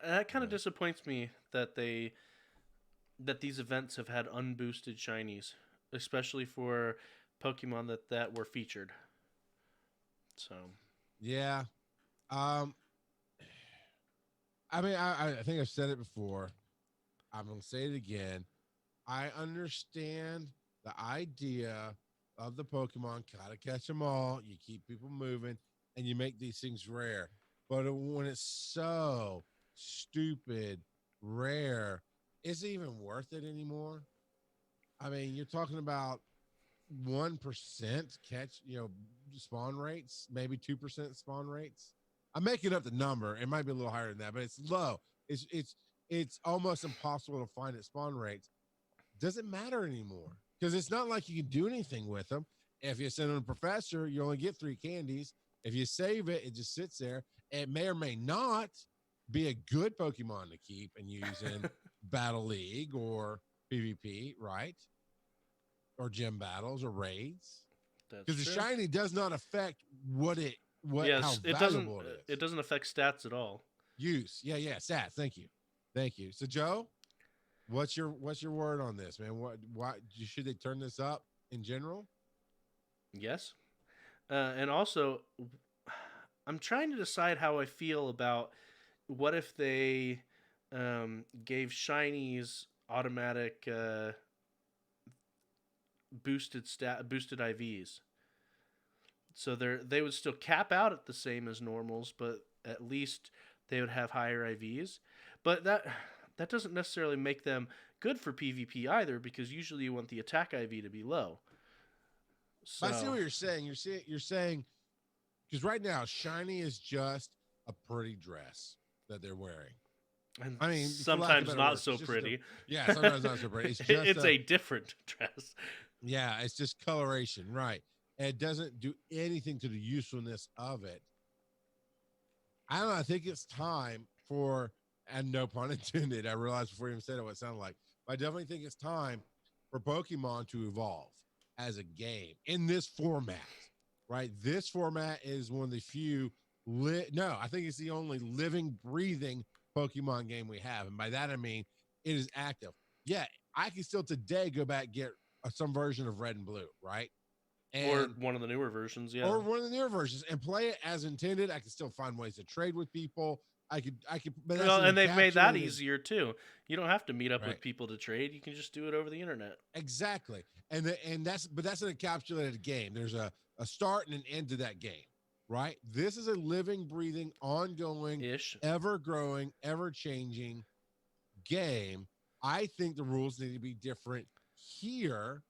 that kind of disappoints me that these events have had unboosted shinies, especially for Pokemon that were featured. So, yeah, I mean, I think I've said it before. I'm gonna say it again. I understand the idea of the Pokemon. Gotta catch them all. You keep people moving, and you make these things rare. But when it's so stupid rare, is it even worth it anymore? I mean, you're talking about 1% catch, spawn rates, maybe 2% spawn rates. I'm making up the number. It might be a little higher than that, but it's low. It's almost impossible to find at spawn rates. Doesn't matter anymore because it's not like you can do anything with them. If you send them a professor, you only get 3 candies. If you save it, it just sits there. It may or may not be a good Pokemon to keep and use in Battle League or PvP, right? Or gym battles or raids. Because the shiny does not affect how valuable it is. It doesn't affect stats at all. Use. Yeah, stats. Thank you. So Joe, what's your word on this, man? Why should they turn this up in general? Yes. And also, I'm trying to decide how I feel about what if they gave shinies automatic boosted IVs. So they would still cap out at the same as normals, but at least they would have higher IVs. But that doesn't necessarily make them good for PvP either, because usually you want the attack IV to be low. So, I see what you're saying. You're saying because right now shiny is just a pretty dress that they're wearing. And I mean, sometimes not so pretty. Sometimes not so pretty. It's just it's a different dress. Yeah, it's just coloration, right? And it doesn't do anything to the usefulness of it. I don't know. I think it's time for, and no pun intended, I realized before you even said it what it sounded like, but I definitely think it's time for Pokemon to evolve as a game in this format, right? This format is one of the few, I think it's the only living, breathing Pokemon game we have. And by that, I mean, it is active. Yeah, I can still today go back and get some version of Red and Blue, right? Or one of the newer versions, yeah. Or one of the newer versions and play it as intended. I can still find ways to trade with people. I could, but and they've made that easier too. You don't have to meet up with people to trade. You can just do it over the internet. Exactly. And that's an encapsulated game. There's a start and an end to that game, right? This is a living, breathing, ongoing, ever growing, ever changing game. I think the rules need to be different here.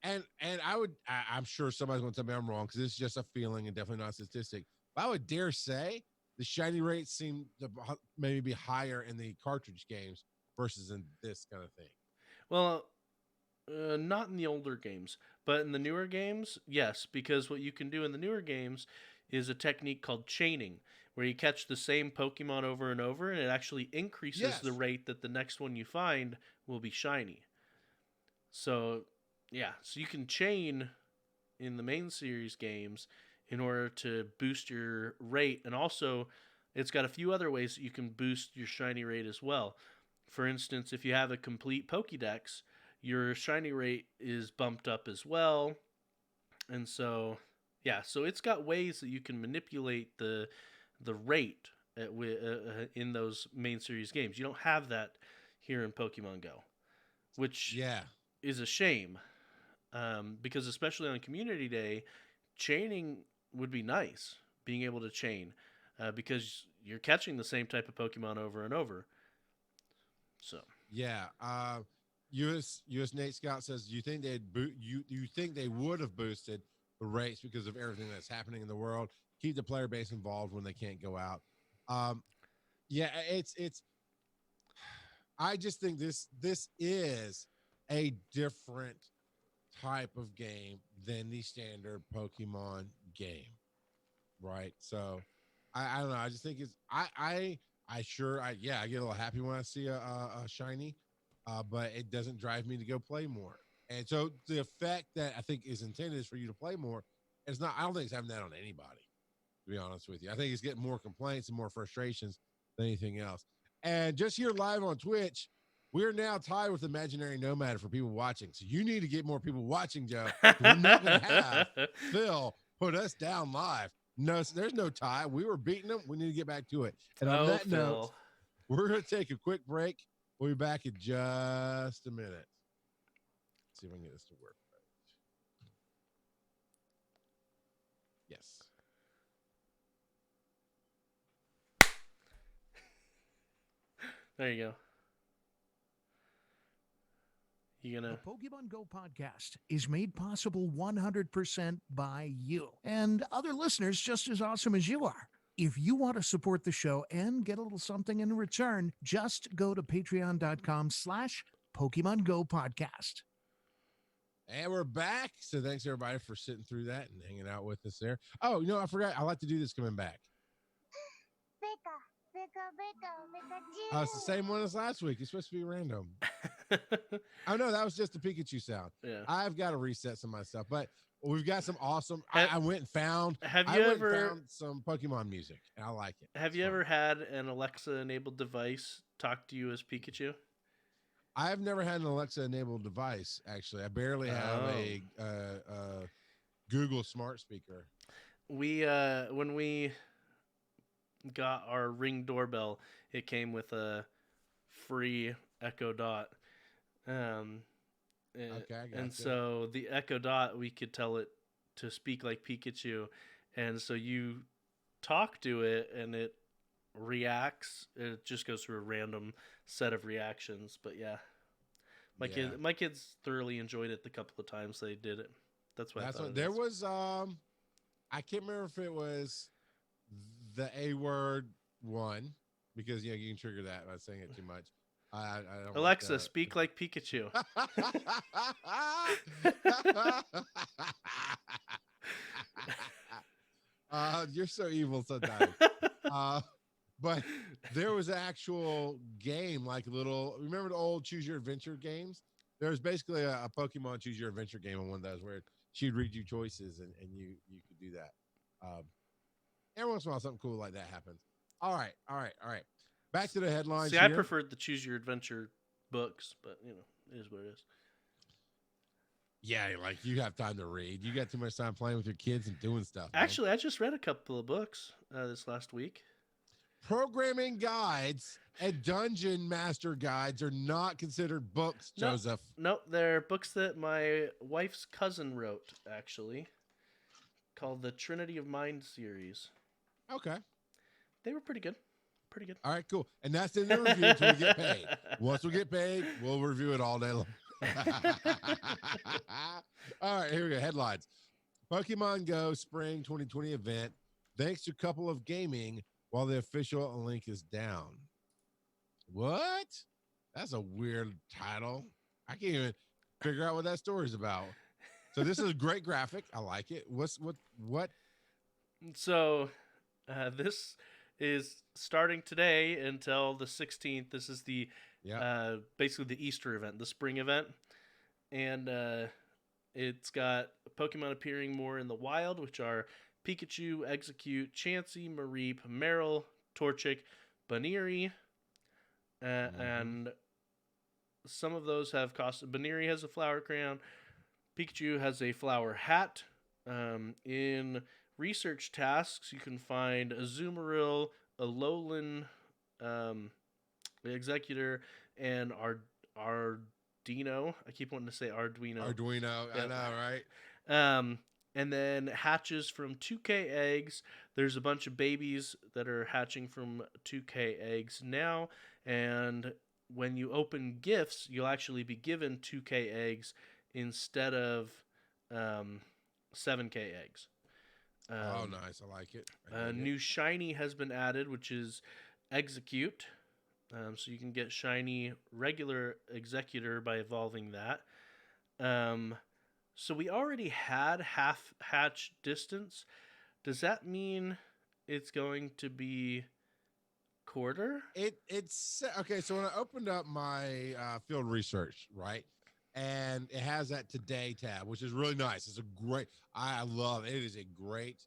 And I'm sure somebody's going to tell me I'm wrong because it's just a feeling and definitely not a statistic. I would dare say the shiny rates seem to maybe be higher in the cartridge games versus in this kind of thing. Well, not in the older games, but in the newer games, yes, because what you can do in the newer games is a technique called chaining, where you catch the same Pokemon over and over, and it actually increases the Yes. rate that the next one you find will be shiny. So, yeah, so you can chain in the main series games in order to boost your rate, and also it's got a few other ways that you can boost your shiny rate as well. For instance, if you have a complete Pokédex, your shiny rate is bumped up as well. And so, yeah, so it's got ways that you can manipulate the rate in those main series games. You don't have that here in Pokemon Go, which Yeah. is a shame, because especially on Community Day, chaining would be nice. Being able to chain, because you're catching the same type of Pokemon over and over. So Yeah. US Nate Scott says, "Do you think you think they would have boosted the rates because of everything that's happening in the world? Keep the player base involved when they can't go out." Yeah, it's. I just think this is a different type of game than the standard Pokemon game, right? So I don't know. I just think it's I get a little happy when I see a shiny, but it doesn't drive me to go play more. And so the effect that I think is intended is for you to play more. It's not. I don't think it's having that on anybody. To be honest with you, I think it's getting more complaints and more frustrations than anything else. And just here live on Twitch, we're now tied with Imaginary Nomad for people watching. So you need to get more people watching, Joe. We're not going to have Phil put us down live. No, there's no tie. We were beating them. We need to get back to it. And on that note, we're going to take a quick break. We'll be back in just a minute. Let's see if I can get this to work. Yes. There you go. The Pokemon GO Podcast is made possible 100% by you and other listeners just as awesome as you are. If you want to support the show and get a little something in return, just go to patreon.com/Pokemon GO Podcast. And we're back. So thanks everybody for sitting through that and hanging out with us there. Oh, I forgot. I like to do this coming back. It's the same one as last week. It's supposed to be random. Oh no, that was just the Pikachu sound. Yeah. I've got to reset some of my stuff, but we've got some awesome. I went and found. Have you ever found some Pokemon music? And I like it. Have you ever had an Alexa-enabled device talk to you as Pikachu? I've never had an Alexa-enabled device. Actually, I barely have a Google smart speaker. We when we got our Ring doorbell, it came with a free Echo Dot. So the Echo Dot, we could tell it to speak like Pikachu, and so you talk to it and it reacts. It just goes through a random set of reactions. But yeah, my kids thoroughly enjoyed it the couple of times they did it. That's why there was I can't remember if it was the A word one, because you can trigger that by saying it too much. I don't Alexa, speak like Pikachu. You're so evil sometimes. But there was an actual game, like remember the old Choose Your Adventure games? There was basically a Pokemon Choose Your Adventure game on one of those where she'd read you choices and you could do that. Every once in a while, something cool like that happens. All right. Back to the headlines. See, I preferred the Choose Your Adventure books, but it is what it is. Yeah, like you have time to read. You got too much time playing with your kids and doing stuff. Actually, I just read a couple of books this last week. Programming guides and dungeon master guides are not considered books, Joseph. Nope, they're books that my wife's cousin wrote, actually, called the Trinity of Mind series. Okay. They were pretty good. All right, cool. And that's in the review until we get paid. Once we get paid, we'll review it all day long. All right, here we go. Headlines. Pokemon Go Spring 2020 event. thanks to a couple of gaming while the official link is down. What? That's a weird title. I can't even figure out what that story's about. So this is a great graphic. I like it. What? So this is starting today until the 16th. This is the basically the Easter event, the spring event. And it's got Pokemon appearing more in the wild, which are Pikachu, Execute, Chansey, Mareep, Marill, Torchic, Buneary, and some of those have cost. Buneary has a flower crown. Pikachu has a flower hat. In research tasks, you can find a Azumarill, a Alolan Executor, and Ardino. I keep wanting to say Arduino. Arduino. Yep. I know, right? And then hatches from 2K eggs. There's a bunch of babies that are hatching from 2K eggs now. And when you open gifts, you'll actually be given 2K eggs instead of 7K eggs. Oh, nice. I like it. New shiny has been added, which is Execute. So you can get shiny regular Executor by evolving that. So we already had half hatch distance. Does that mean it's going to be quarter? It's okay. So when I opened up my field research, right, and it has that today tab, which is really nice. It's a great. I love it. It is a great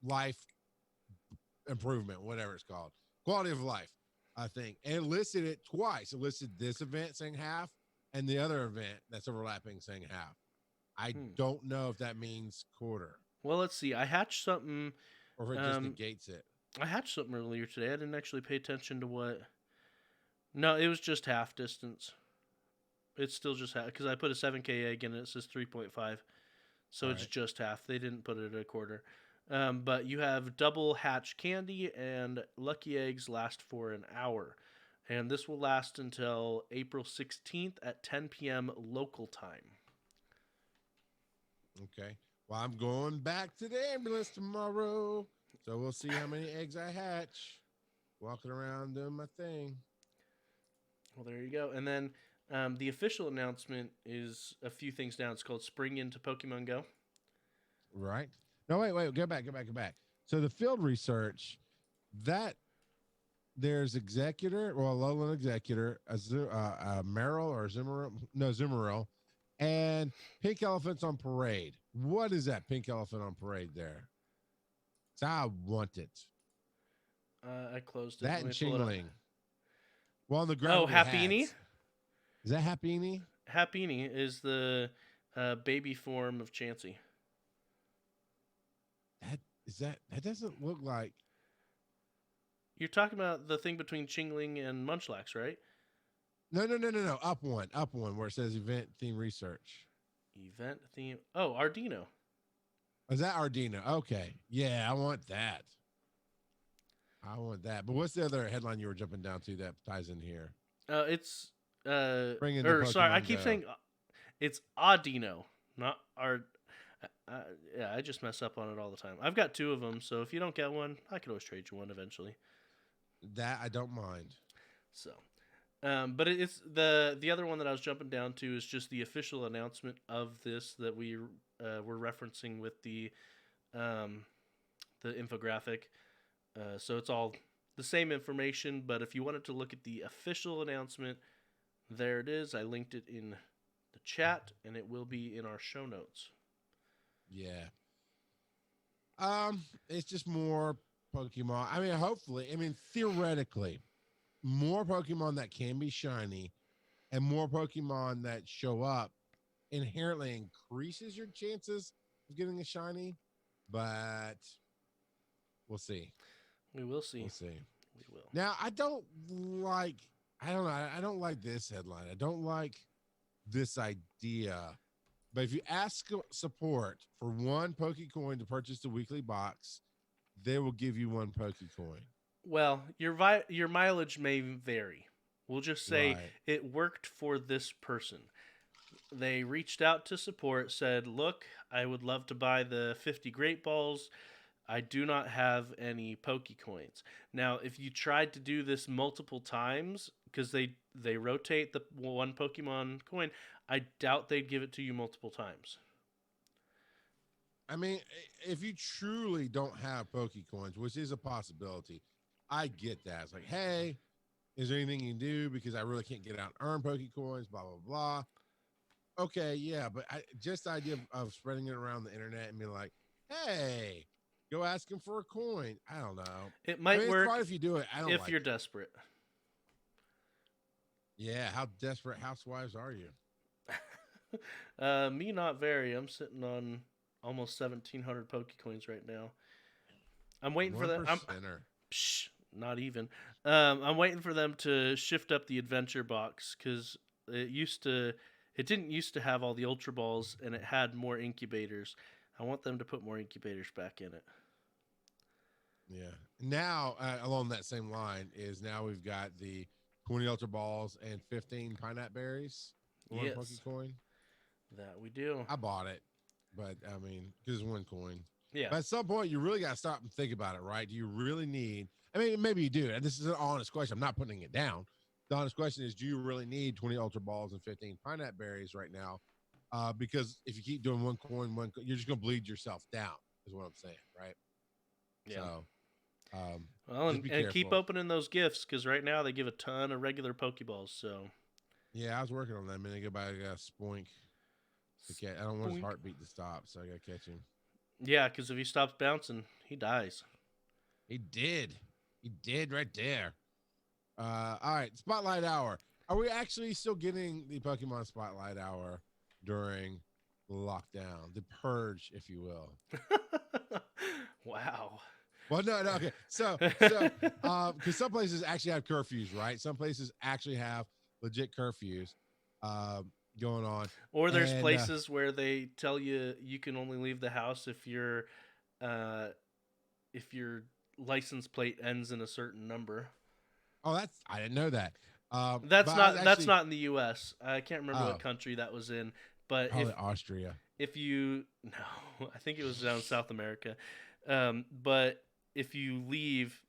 life improvement, whatever it's called, quality of life. I think, and it listed it twice. It listed this event saying half, and the other event that's overlapping saying half. I don't know if that means quarter. Well, let's see. I hatched something. Or if it just negates it. I hatched something earlier today. I didn't actually pay attention to what. No, it was just half distance. It's still just half because I put a 7K egg in it. It says 3.5. So it's just half. They didn't put it at a quarter. But you have double hatch candy and lucky eggs last for an hour. And this will last until April 16th at 10 p.m. local time. Okay. Well, I'm going back to the ambulance tomorrow. So we'll see how many eggs I hatch. Walking around doing my thing. Well, there you go. And then the official announcement is a few things down. It's called Spring into Pokemon Go. Right. No, wait. Go back. So the field research, that there's Executor, well, Alolan Executor, Marill or Azumarill, and Pink Elephants on Parade. What is that Pink Elephant on Parade there? I want it. I closed it. That and Chingling. Well, on the ground. Oh, Happini? Is that Happini? Happini is the baby form of Chansey. That doesn't look like. You're talking about the thing between Chingling and Munchlax, right? No. Up one, where it says event theme research. Event theme. Oh, Ardino. Is that Ardino? Okay. Yeah, I want that. But what's the other headline you were jumping down to that ties in here? It's Sorry, I keep saying it's Audino, not Ard. Yeah, I just mess up on it all the time. I've got two of them, so if you don't get one, I could always trade you one eventually. That I don't mind. So, but it's the other one that I was jumping down to is just the official announcement of this that we were referencing with the infographic. So it's all the same information, but if you wanted to look at the official announcement, there it is. I linked it in the chat, and it will be in our show notes. Yeah. It's just more Pokemon. I mean, theoretically, more Pokemon that can be shiny and more Pokemon that show up inherently increases your chances of getting a shiny, but we'll see. We will see. We will. Now, I don't like this headline. I don't like this idea. But if you ask support for one Pokecoin to purchase the weekly box, they will give you one Pokecoin. Well, your mileage may vary. We'll just say Right. it worked for this person. they reached out to support, said, "Look, I would love to buy the 50 Great Balls. I do not have any Pokecoins." Now, if you tried to do this multiple times, because they rotate the one Pokemon coin, I doubt they'd give it to you multiple times. I mean, if you truly don't have Pokecoins, which is a possibility, I get that. It's like, hey, is there anything you can do because I really can't get out and earn Pokecoins, blah, blah, blah. Okay, yeah, but just the idea of spreading it around the internet and being like, hey, go ask him for a coin. I don't know. It might It's work fine if you do it. I don't if like you're it. desperate. Yeah, how desperate housewives are you? Me, not very. I'm sitting on almost 1,700 Pokecoins right now. I'm waiting for them. Not even. I'm waiting for them to shift up the adventure box because it didn't used to have all the Ultra Balls and it had more incubators. I want them to put more incubators back in it. Yeah. Now, along that same line is now we've got the 20 Ultra Balls and 15 Pineapple Berries. One Yes. Pokecoin. That we do. I bought it, but I mean, because it's one coin. Yeah. But at some point, you really got to stop and think about it, right? Do you really need? I mean, maybe you do. And this is an honest question. I'm not putting it down. The honest question is, do you really need 20 Ultra Balls and 15 Pineapple Berries right now? Because if you keep doing one coin, you're just going to bleed yourself down, is what I'm saying, right? Yeah. So, well, and keep opening those gifts because right now they give a ton of regular Pokeballs. So. Yeah, I was working on that a minute ago, but I got Spoink. I don't want his heartbeat to stop, so I got to catch him. Yeah, because if he stops bouncing, he dies. He did right there. All right, Spotlight Hour. Are we actually still getting the Pokemon Spotlight Hour during lockdown, the purge, if you will? Wow. Well, no, okay. So, because some places actually have curfews, right? Some places actually have legit curfews going on. Or there's places where they tell you can only leave the house if your license plate ends in a certain number. Oh, I didn't know that. That's not in the U.S. I can't remember what country that was in, but probably Austria. No, I think it was down South America. But if you leave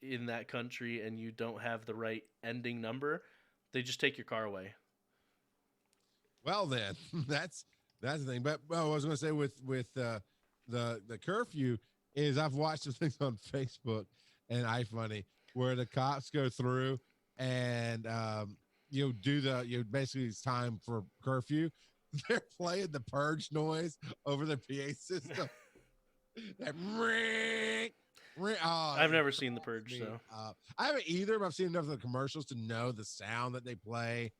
in that country and you don't have the right ending number, they just take your car away. Well, then that's the thing. But I was going to say with the curfew is I've watched some things on Facebook and iFunny where the cops go through and basically it's time for curfew. They're playing the purge noise over the PA system. That I've never seen the purge, so I haven't either. But I've seen enough of the commercials to know the sound that they play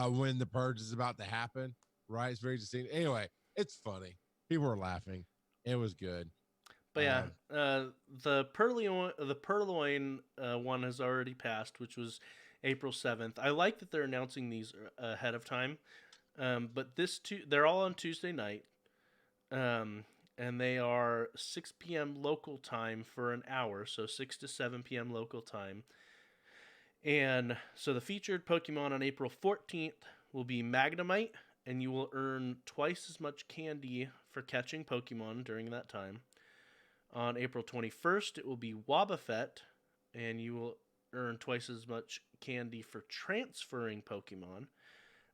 when the purge is about to happen. Right? It's very distinct. Anyway, it's funny. People are laughing. It was good. But yeah, the Purloin one has already passed, which was April 7th. I like that they're announcing these ahead of time. But they're all on Tuesday night. And they are 6 p.m. local time for an hour, so 6 to 7 p.m. local time. And so the featured Pokemon on April 14th will be Magnemite, and you will earn twice as much candy for catching Pokemon during that time. On April 21st, it will be Wobbuffet, and you will earn twice as much candy for transferring Pokemon.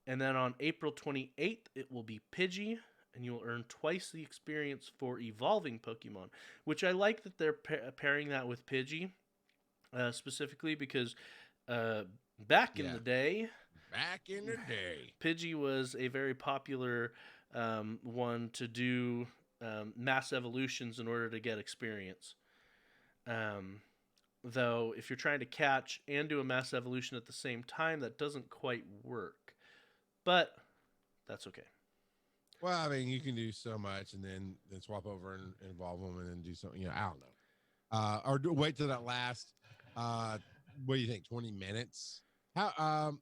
And then on April 28th, it will be Pidgey, and you'll earn twice the experience for evolving Pokemon, which I like that they're pairing that with Pidgey, specifically because back in the day, Pidgey was a very popular one to do mass evolutions in order to get experience. Though, if you're trying to catch and do a mass evolution at the same time, that doesn't quite work. But that's okay. Well, I mean, you can do so much and then swap over and evolve them and then do something. I don't know. Or wait till that last, what do you think, 20 minutes? 30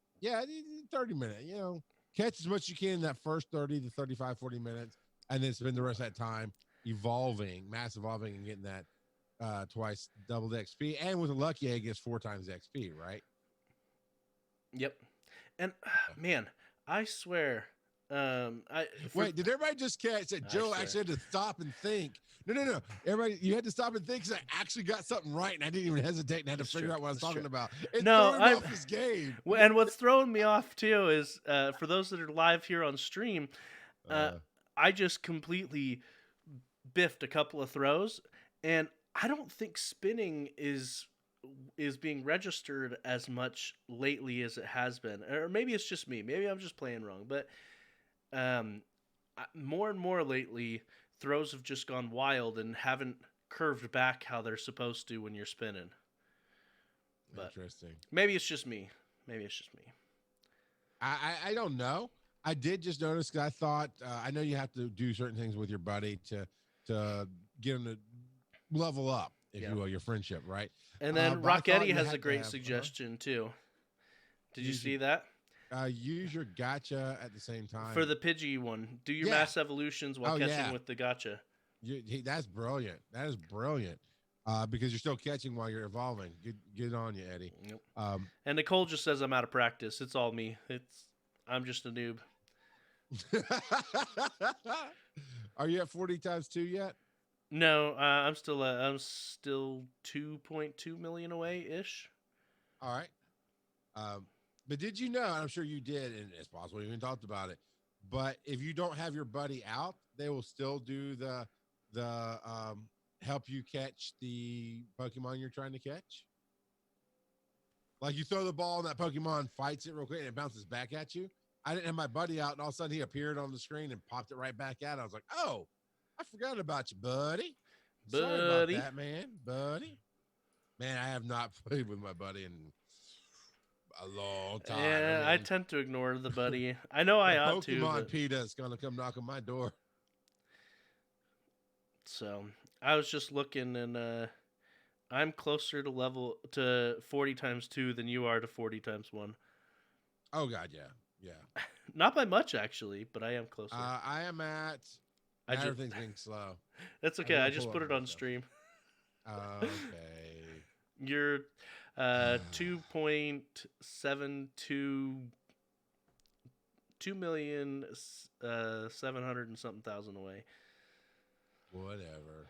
minutes, catch as much as you can in that first 30 to 35, 40 minutes, and then spend the rest of that time mass evolving and getting that twice double the XP. And with a lucky egg, it's 4 times the XP, right? Yep. And man, I swear, Wait, did everybody just catch that Joe swear. actually had to stop and think? No. Everybody, you had to stop and think because I actually got something right and I didn't even hesitate and had to That's figure true. out what I was That's talking true. about. It No, threw him I'm- off his game. And what's throwing me off too is for those that are live here on stream, I just completely biffed a couple of throws, and I don't think spinning is being registered as much lately as it has been, or maybe it's just me. Maybe I'm just playing wrong, but more and more lately, throws have just gone wild and haven't curved back how they're supposed to when you're spinning. But Interesting. maybe it's just me. I don't know. I did just notice because I thought I know you have to do certain things with your buddy to get him to level up, if you will, your friendship, right? And then but I thought Rocketti you has had a to great have, suggestion too. Did you Use see your- that? Use your gotcha at the same time. For the Pidgey one, do your Yeah. mass evolutions while Oh, catching yeah. with the gotcha. That's brilliant. That is brilliant. Because you're still catching while you're evolving. Good on you, Eddie. Yep. And Nicole just says I'm out of practice. It's all me. I'm just a noob. Are you at 40 times 2 yet? No, I'm still 2.2 million away ish. All right. But did you know, and I'm sure you did, and it's possible you even talked about it, but if you don't have your buddy out, they will still do the help you catch the Pokemon you're trying to catch. Like you throw the ball and that Pokemon fights it real quick and it bounces back at you. I didn't have my buddy out, and all of a sudden he appeared on the screen and popped it right back at. I was like, "Oh, I forgot about you, buddy. Sorry about that, man, buddy. Man, I have not played with my buddy in a long time. Yeah, I tend to ignore the buddy. I know I ought to. Pokemon But... PETA is gonna come knock on my door. So I was just looking, and I'm closer to 40 times 2 than you are to 40 times 1. Oh God, yeah. Not by much actually, but I am closer. I am at. Everything's being slow. That's okay. I just put it on stream. Okay. You're 2.72 2,700,000 and something thousand away. Whatever.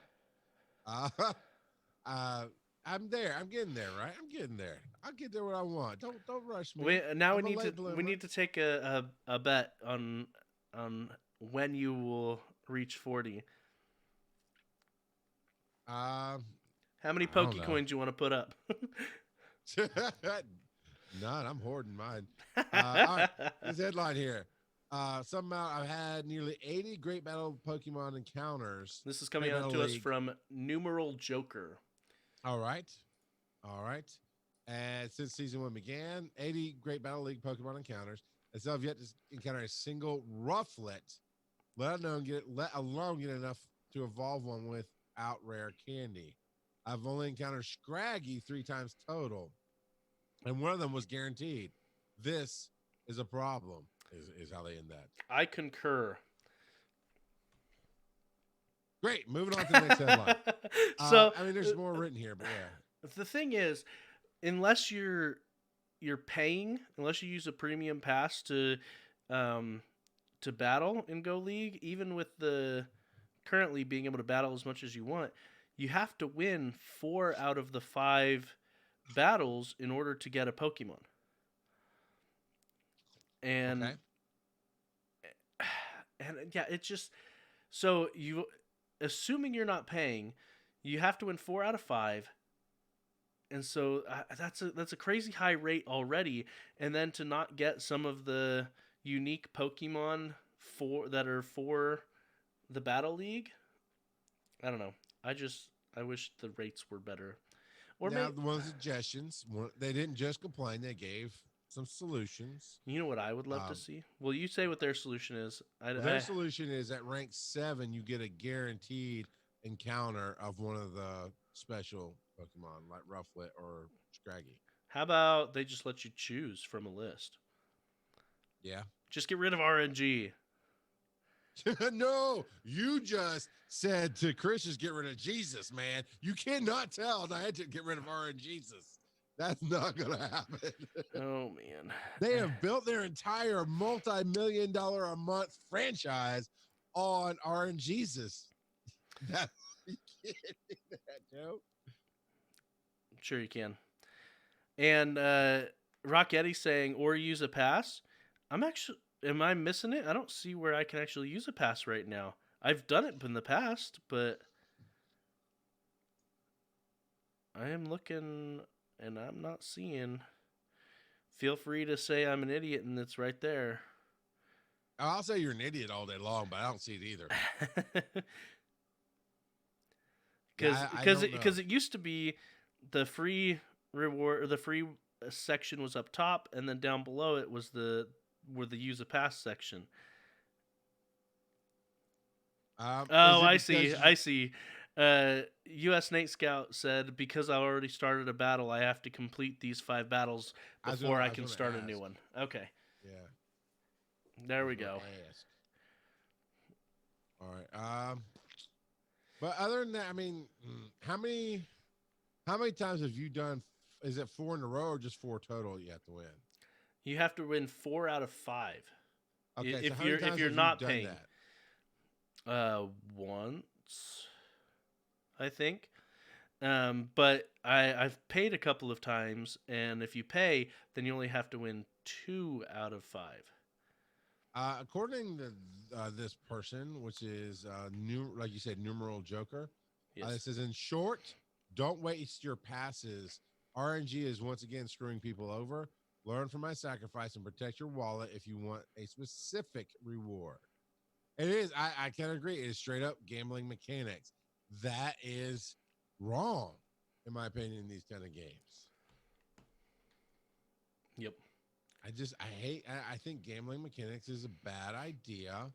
I'm there. I'm getting there, right? I'm getting there. I'll get there when I want. Don't rush me. We I'm a need late to bloomer. take a bet on when you will reach 40. How many I don't know. Pokecoins you want to put up? None. I'm hoarding mine. All right. This headline here. Somehow I've had nearly 80 Great Battle Pokemon encounters. This is coming Great out Battle to us League. from Numeral Joker. All right. And since season 1 began, 80 Great Battle League Pokemon encounters. I still have yet to encounter a single Rufflet, let alone get enough to evolve one without rare candy. I've only encountered Scraggy 3 times total, and one of them was guaranteed. This is a problem, is how they end that. I concur. Great. Moving on to the next headline. So I mean, there's more written here, but yeah. the thing is, unless you're paying, unless you use a premium pass to battle in Go League, even with the currently being able to battle as much as you want, you have to win 4 out of the 5 battles in order to get a Pokemon. And Okay. and yeah, it's just so you, assuming you're not paying, you have to win 4 out of 5. And so that's a crazy high rate already, and then to not get some of the unique Pokemon that are for the Battle League, I don't know. I wish the rates were better. Or now, one of the suggestions, they didn't just complain; they gave some solutions. You know what I would love to see? Well, you say what their solution is. Their solution is at rank 7, you get a guaranteed encounter of one of the special Pokemon like Rufflet or Scraggy. How about they just let you choose from a list? Yeah. Just get rid of RNG. No, you just said to Chris, just get rid of Jesus, man. You cannot tell Niantic get rid of RNGesus. That's not going to happen. Oh, man. They have built their entire multi-million-dollar a month franchise on RNGesus. That's you can't do that, Joe. Sure you can. And Rocketti saying, or use a pass. Am I missing it? I don't see where I can actually use a pass right now. I've done it in the past, but I am looking and I'm not seeing. Feel free to say I'm an idiot and it's right there. I'll say you're an idiot all day long, but I don't see it either. Because it used to be the free reward, or the free section was up top, and then down below it was the use a pass section. I see. U.S. Nate Scout said, because I already started a battle, I have to complete these 5 battles before I can start a new one. Okay. Yeah. There we go. All right. But other than that, I mean, how many times have you done? Is it 4 in a row or just 4 total? You have to win. You have to win 4 out of 5. Okay, if so you're not paying. That? Once, I think. But I've paid a couple of times, and if you pay, then you only have to win 2 out of 5. According to this person, which is like you said, numeral Joker. Yes. It says, in short, don't waste your passes. RNG is once again screwing people over. Learn from my sacrifice and protect your wallet if you want a specific reward. It is. I can agree. It is straight up gambling mechanics. That is wrong, in my opinion, in these kind of games. Yep. I think gambling mechanics is a bad idea,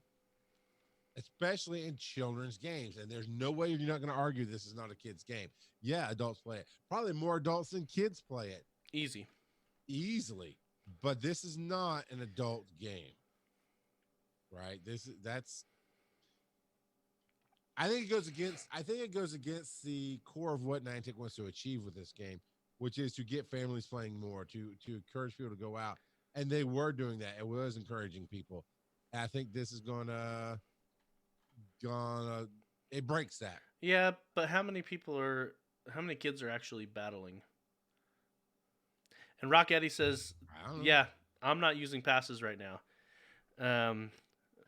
especially in children's games. And there's no way you're not going to argue this is not a kid's game. Yeah, adults play it. Probably more adults than kids play it. Easily. But this is not an adult game. Right? I think it goes against the core of what Niantic wants to achieve with this game, which is to get families playing more, to encourage people to go out. And they were doing that. It was encouraging people. And I think this is gonna it breaks that. Yeah, but how many kids are actually battling? And Rock Eddie says, yeah, I'm not using passes right now.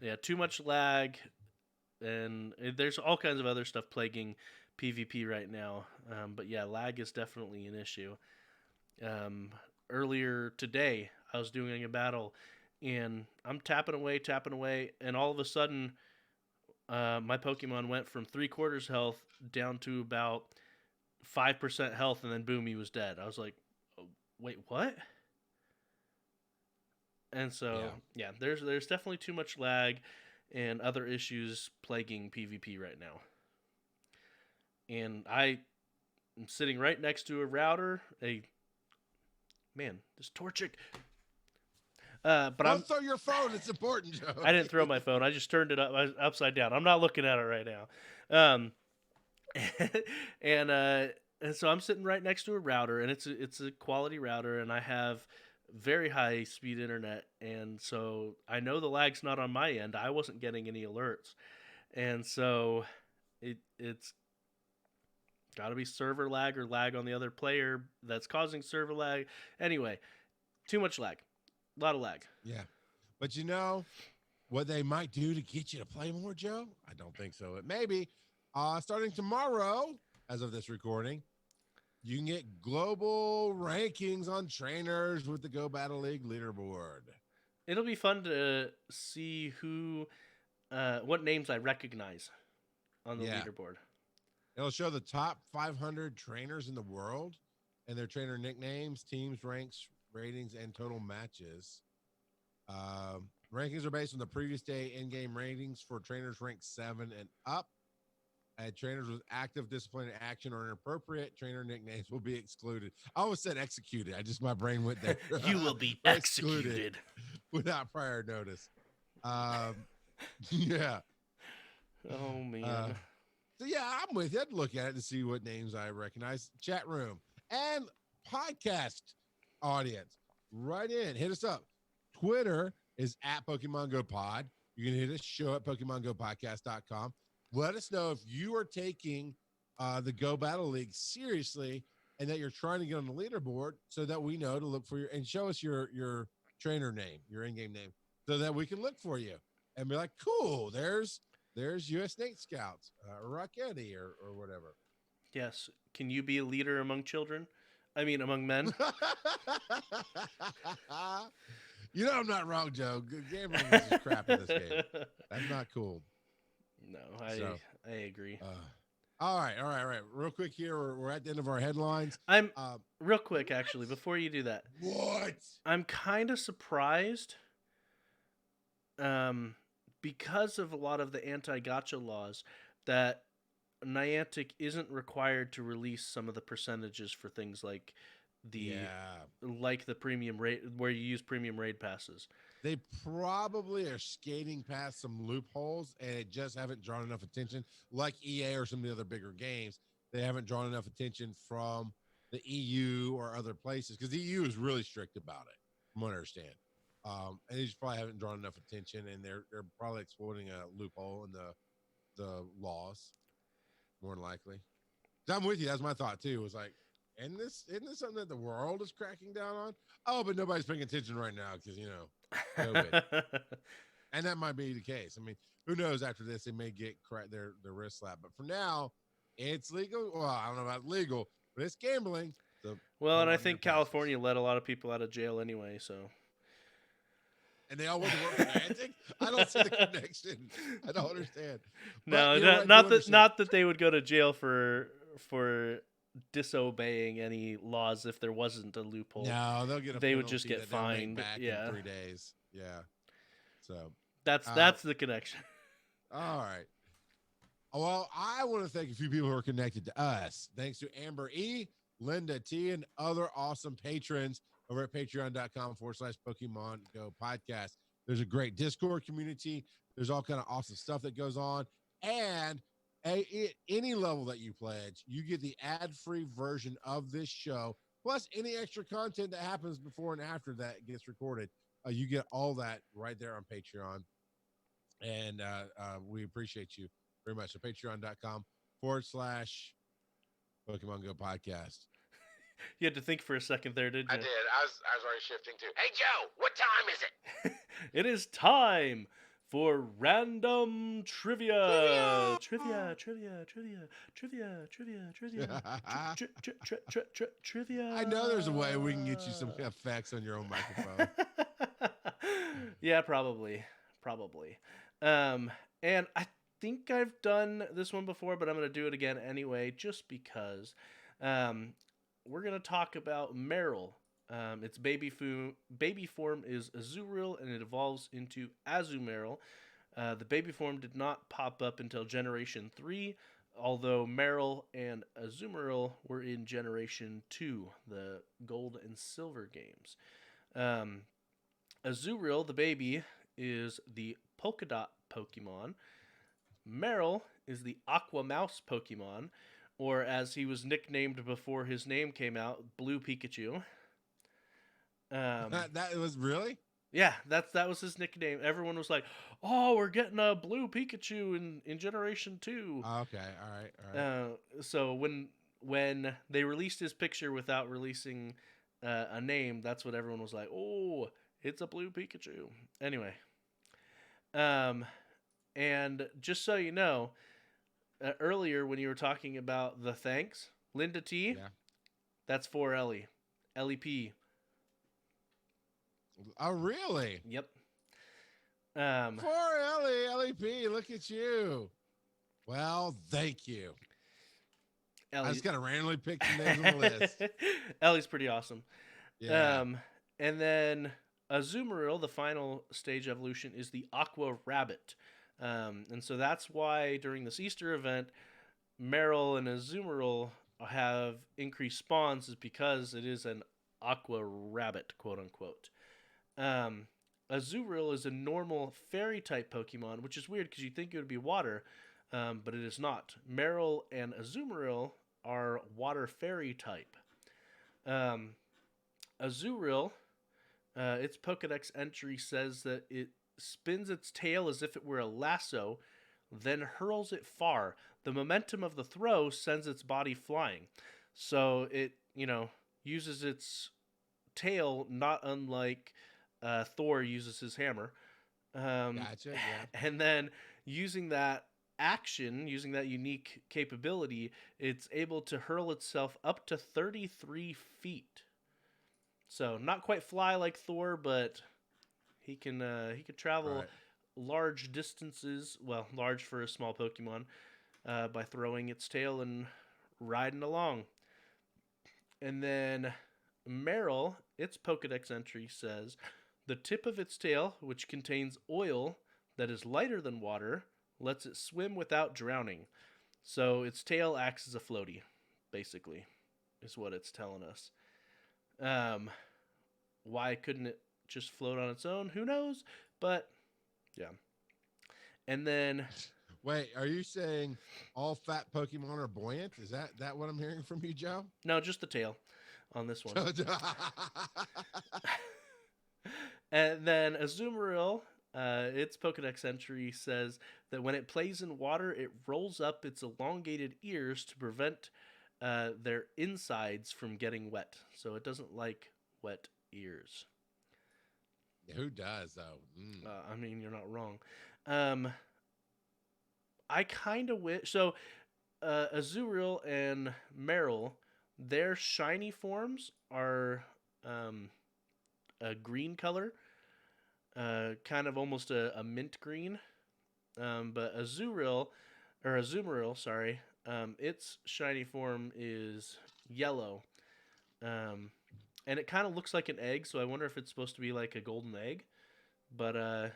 Yeah, too much lag, and there's all kinds of other stuff plaguing PvP right now. But yeah, lag is definitely an issue. Earlier today, I was doing a battle, and I'm tapping away, and all of a sudden, my Pokemon went from 3/4 health down to about 5% health, and then boom, he was dead. I was like, oh, wait, what? And so, yeah, there's definitely too much lag and other issues plaguing PvP right now. And I am sitting right next to a router. This Torchic. But don't throw your phone. It's important, Joe. I didn't throw my phone. I just turned it upside down. I'm not looking at it right now. And so I'm sitting right next to a router, and it's a quality router, and I have very high speed internet, and so I know the lag's not on my end. I wasn't getting any alerts, and so it's got to be server lag or lag on the other player that's causing server lag. Anyway, too much lag. A lot of lag. Yeah. But you know what they might do to get you to play more, Joe? I don't think so. It may be. Starting tomorrow, as of this recording, you can get global rankings on trainers with the Go Battle League leaderboard. It'll be fun to see what names I recognize on the leaderboard. It'll show the top 500 trainers in the world and their trainer nicknames, teams, ranks, ratings, and total matches. Rankings are based on the previous day in-game ratings for trainers ranked 7 and up. Trainers with active discipline and action or inappropriate trainer nicknames will be excluded. I always said executed. My brain went there. You will be executed without prior notice. Yeah. Oh man. So yeah, I'm with you. I'd look at it to see what names I recognize. Chat room and podcast audience. Right in. Hit us up. Twitter is at Pokemon Go Pod. You can hit us show at PokemonGoPodcast.com. Let us know if you are taking the Go Battle League seriously and that you're trying to get on the leaderboard so that we know to look for and show us your trainer name, your in-game name, so that we can look for you and be like, cool, there's US Snake Scouts or Rocketti or whatever. Yes. Can you be a leader among children? I mean, among men? You know I'm not wrong, Joe. Gambling is just crap in this game. That's not cool. No, I agree. All right. Real quick here, we're at the end of our headlines. I'm real quick, actually, before you do that. What? I'm kind of surprised because of a lot of the anti-gacha laws that Niantic isn't required to release some of the percentages for things like the premium raid, where you use premium raid passes. They probably are skating past some loopholes and it just haven't drawn enough attention, like EA or some of the other bigger games. They haven't drawn enough attention from the EU or other places because the EU is really strict about it, from what I understand. And they just probably haven't drawn enough attention, and they're probably exploiting a loophole in the laws, more than likely. So I'm with you. That's my thought too. It was like, isn't this something that the world is cracking down on? Oh, but nobody's paying attention right now because COVID. And that might be the case. I mean, who knows? After this, they may get their wrist slapped. But for now, it's legal. Well, I don't know about legal, but it's gambling. So well, and I think California let a lot of people out of jail anyway. So. And they all want to work for Niantic? I don't see the connection. I don't understand. No, not that they would go to jail for disobeying any laws if there wasn't a loophole. No, they'll get. They would just get fined. Back in 3 days. Yeah. So that's the connection. All right. Well, I want to thank a few people who are connected to us. Thanks to Amber E, Linda T, and other awesome patrons over at patreon.com/Pokemon Go Podcast. There's a great Discord community. There's all kind of awesome stuff that goes on. And any level that you pledge, you get the ad-free version of this show, plus any extra content that happens before and after that gets recorded. You get all that right there on Patreon. And we appreciate you very much. So patreon.com/Pokemon Go Podcast. You had to think for a second there, didn't you? I did. I was already shifting too. Hey, Joe, what time is it? It is time for random trivia. Trivia. I know there's a way we can get you some effects on your own microphone. Yeah, probably. And I think I've done this one before, but I'm going to do it again anyway, just because. We're going to talk about Meryl. Its baby form is Azurill, and it evolves into Azumarill. The baby form did not pop up until Generation 3, although Meryl and Azumarill were in Generation 2, the Gold and Silver games. Azurill, the baby, is the Polka Dot Pokemon. Meryl is the Aqua Mouse Pokemon, or as he was nicknamed before his name came out, Blue Pikachu. That was really? Yeah, that was his nickname. Everyone was like, "Oh, we're getting a Blue Pikachu in Generation 2." Okay, all right. So when they released his picture without releasing a name, that's what everyone was like, "Oh, it's a Blue Pikachu." Anyway, and just so you know, earlier when you were talking about the thanks, Linda T, that's for Ellie. Ellie P. Oh, really? Yep. Poor Ellie P, look at you. Well, thank you. Ellie. I just got to randomly pick some names on the list. Ellie's pretty awesome. Yeah. And then Azumarill, the final stage evolution, is the Aqua Rabbit. And so that's why during this Easter event, Meryl and Azumarill have increased spawns, is because it is an Aqua Rabbit, quote unquote. Azurill is a normal fairy-type Pokemon, which is weird because you'd think it would be water, but it is not. Meryl and Azumarill are water fairy-type. Azurill Its Pokedex entry says that it spins its tail as if it were a lasso, then hurls it far. The momentum of the throw sends its body flying. So it, uses its tail not unlike Thor uses his hammer. Gotcha. Yeah. And then using that using that unique capability, it's able to hurl itself up to 33 feet. So not quite fly like Thor, but he can travel Right. large distances. Well, large for a small Pokemon, by throwing its tail and riding along. And then Meryl, its Pokedex entry says the tip of its tail, which contains oil that is lighter than water, lets it swim without drowning. So its tail acts as a floaty, basically, is what it's telling us. Why couldn't it just float on its own? Who knows? But yeah. And then Wait, are you saying all fat Pokemon are buoyant? Is that what I'm hearing from you, Joe? no, just the tail on this one. Right. And then Azumarill, its Pokedex entry says that when it plays in water, it rolls up its elongated ears to prevent their insides from getting wet. So it doesn't like wet ears. Who does though? I mean, you're not wrong. I kind of wish so. Azurill and Meryl, their shiny forms are a green color, kind of almost a mint green. But Azumarill, sorry, its shiny form is yellow. And it kind of looks like an egg, so I wonder if it's supposed to be like a golden egg. But I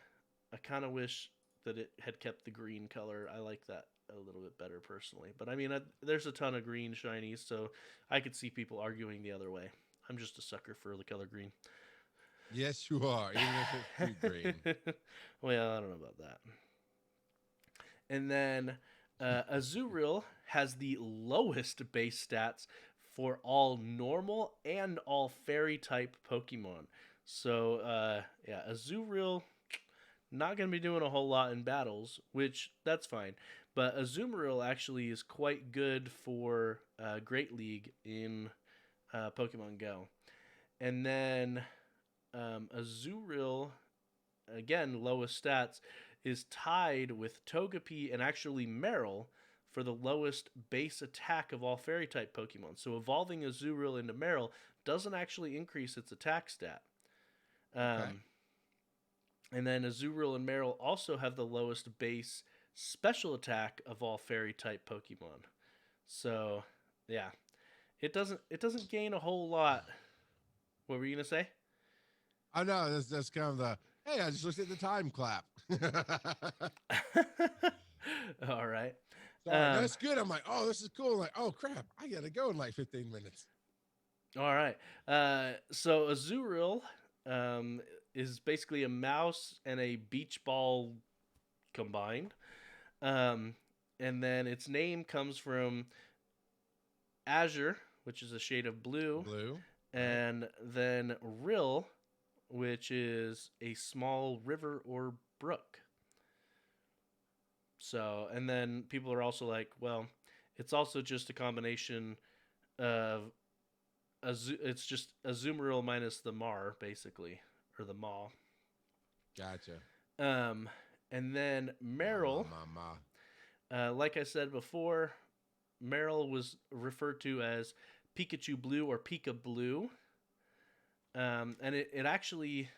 kind of wish that it had kept the green color. I like that a little bit better personally. But I mean, there's a ton of green shinies, so I could see people arguing the other way. I'm just a sucker for the color green. Yes, you are. Even if it's too green. Well, I don't know about that. And then Azurill has the lowest base stats for all normal and all fairy type Pokemon. So, yeah, Azurill not going to be doing a whole lot in battles, which that's fine. But Azumarill actually is quite good for Great League in Pokemon Go. And then Azurill, again, lowest stats, is tied with Togepi and actually Meryl for the lowest base attack of all fairy type Pokemon. So evolving Azurill into Meryl doesn't actually increase its attack stat. Okay. And then Azurill and Meryl also have the lowest base special attack of all fairy type Pokemon. So yeah, it doesn't gain a whole lot. What were you gonna say? I know that's kind of the hey. I just looked at the time clap. All right. Sorry, that's good. I'm like, oh, this is cool. Like, oh crap, I gotta go in like 15 minutes. All right. So Azurill is basically a mouse and a beach ball combined. And then its name comes from azure, which is a shade of blue. Blue. And then rill, which is a small river or brook. So, and then people are also like, well, it's also just a combination of it's just Azumarill minus the Mar, basically, or the Maw. Gotcha. And then Meryl, like I said before, Meryl was referred to as Pikachu Blue or Pika Blue. And it actually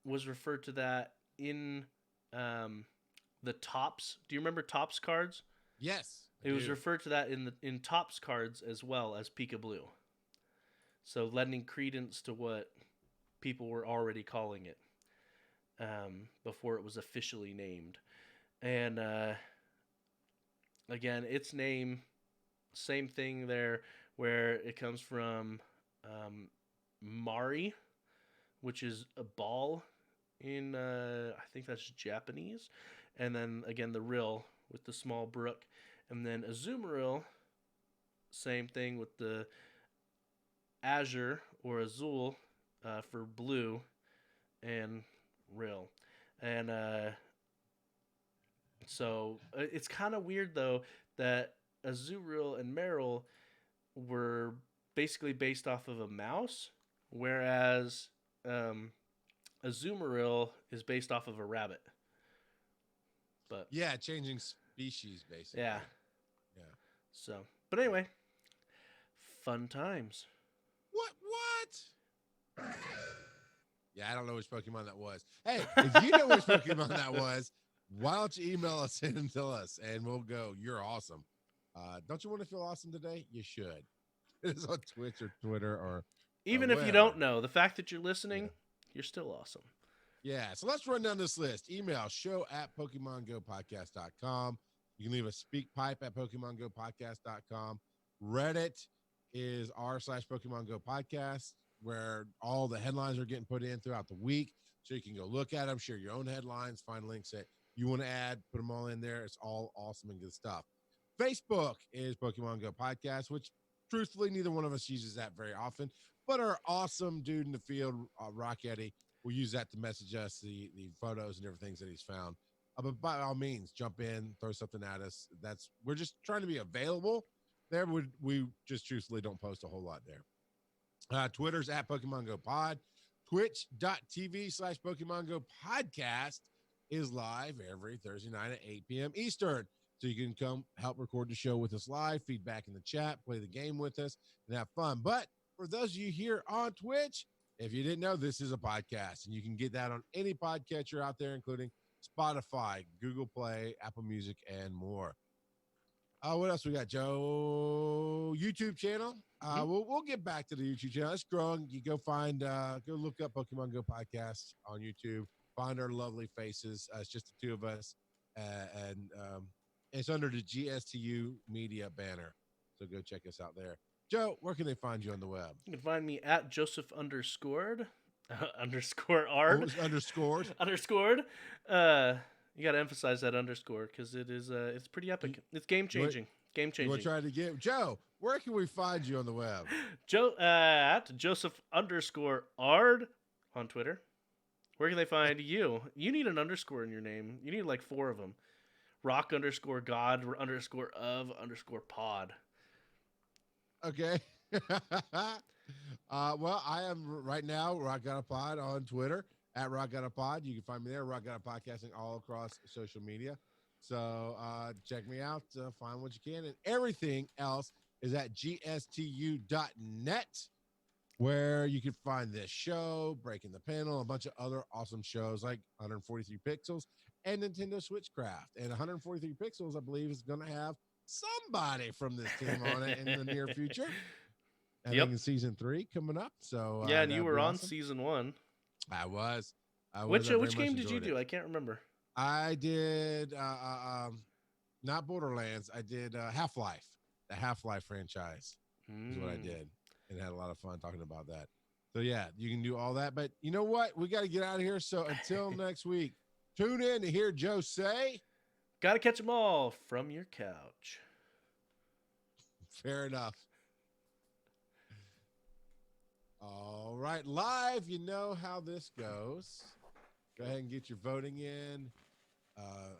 was referred to that in the Topps. Do you remember Topps cards? Yes. It was referred to that in Topps cards as well as Pika Blue. So lending credence to what people were already calling it before it was officially named. And again, its name, same thing there, where it comes from Mari, which is a ball in, I think that's Japanese. And then again, the rill with the small brook. And then Azumarill, same thing with the azure or azul for Blue and Rill. And so it's kind of weird, though, that Azurill and Meryl were basically based off of a mouse, whereas Azumarill is based off of a rabbit. But Yeah, changing species, basically. yeah. Yeah. So, but anyway, fun times. What? Yeah, I don't know which Pokemon that was. Hey, if you know which Pokemon that was, why don't you email us in and tell us, and we'll go, you're awesome. Don't you want to feel awesome today? You should. It is on Twitch or Twitter or Even if you whatever. don't know, the fact that you're listening, you're still awesome. Yeah, so let's run down this list. Email show@PokemonGoPodcast.com. You can leave a speak pipe at PokemonGoPodcast.com. Reddit is r/Pokemon Go Podcast, where all the headlines are getting put in throughout the week. So you can go look at them, share your own headlines, find links that you want to add, put them all in there. It's all awesome and good stuff. Facebook is Pokemon Go Podcast, which truthfully, neither one of us uses that very often, but our awesome dude in the field, Rock Eddie, will use that to message us the photos and everything that he's found. But by all means, jump in, throw something at us. We're just trying to be available there. We just truthfully don't post a whole lot there. Twitter's at Pokemon Go Pod. Twitch.tv/Pokemon Go Podcast is live every Thursday night at 8 p.m. Eastern. So you can come help record the show with us live, feedback in the chat, play the game with us, and have fun. But for those of you here on Twitch, if you didn't know, this is a podcast, and you can get that on any podcatcher out there, including Spotify, Google Play, Apple Music, and more. What else we got, Joe? YouTube channel. We'll get back to the YouTube channel. It's growing. You go look up Pokemon Go Podcast on YouTube. Find our lovely faces. It's just the two of us, and it's under the GSTU Media banner. So go check us out there. Joe, where can they find you on the web? You can find me at Joseph _ard. Underscored. Underscored. You got to emphasize that underscore because it's pretty epic. It's game changing. Game changing. We're trying to get Joe. Where can we find you on the web? Joe at Joseph _ard on Twitter. Where can they find you? You need an underscore in your name. You need like 4 of them. Rock _God _of_pod. Okay. Well, I am right now Rock Got a Pod on Twitter at Rock Got a Pod. You can find me there. Rock Got a Podcasting all across social media. So check me out. Find what you can, and everything else is at gstu.net, where you can find this show, Breaking the Panel, a bunch of other awesome shows like 143 Pixels and Nintendo Switchcraft. And 143 Pixels, I believe, is going to have somebody from this team on it in the near future. I think in season 3 coming up. So yeah, and you were on season 1. I was. Which game did you do? I can't remember. I did not Borderlands. I did Half-Life. The Half-Life franchise is what I did, and had a lot of fun talking about that. So yeah, you can do all that. But you know what? We got to get out of here. So until next week, tune in to hear Joe say, "Got to catch them all from your couch." Fair enough. All right, live. You know how this goes. Go ahead and get your voting in.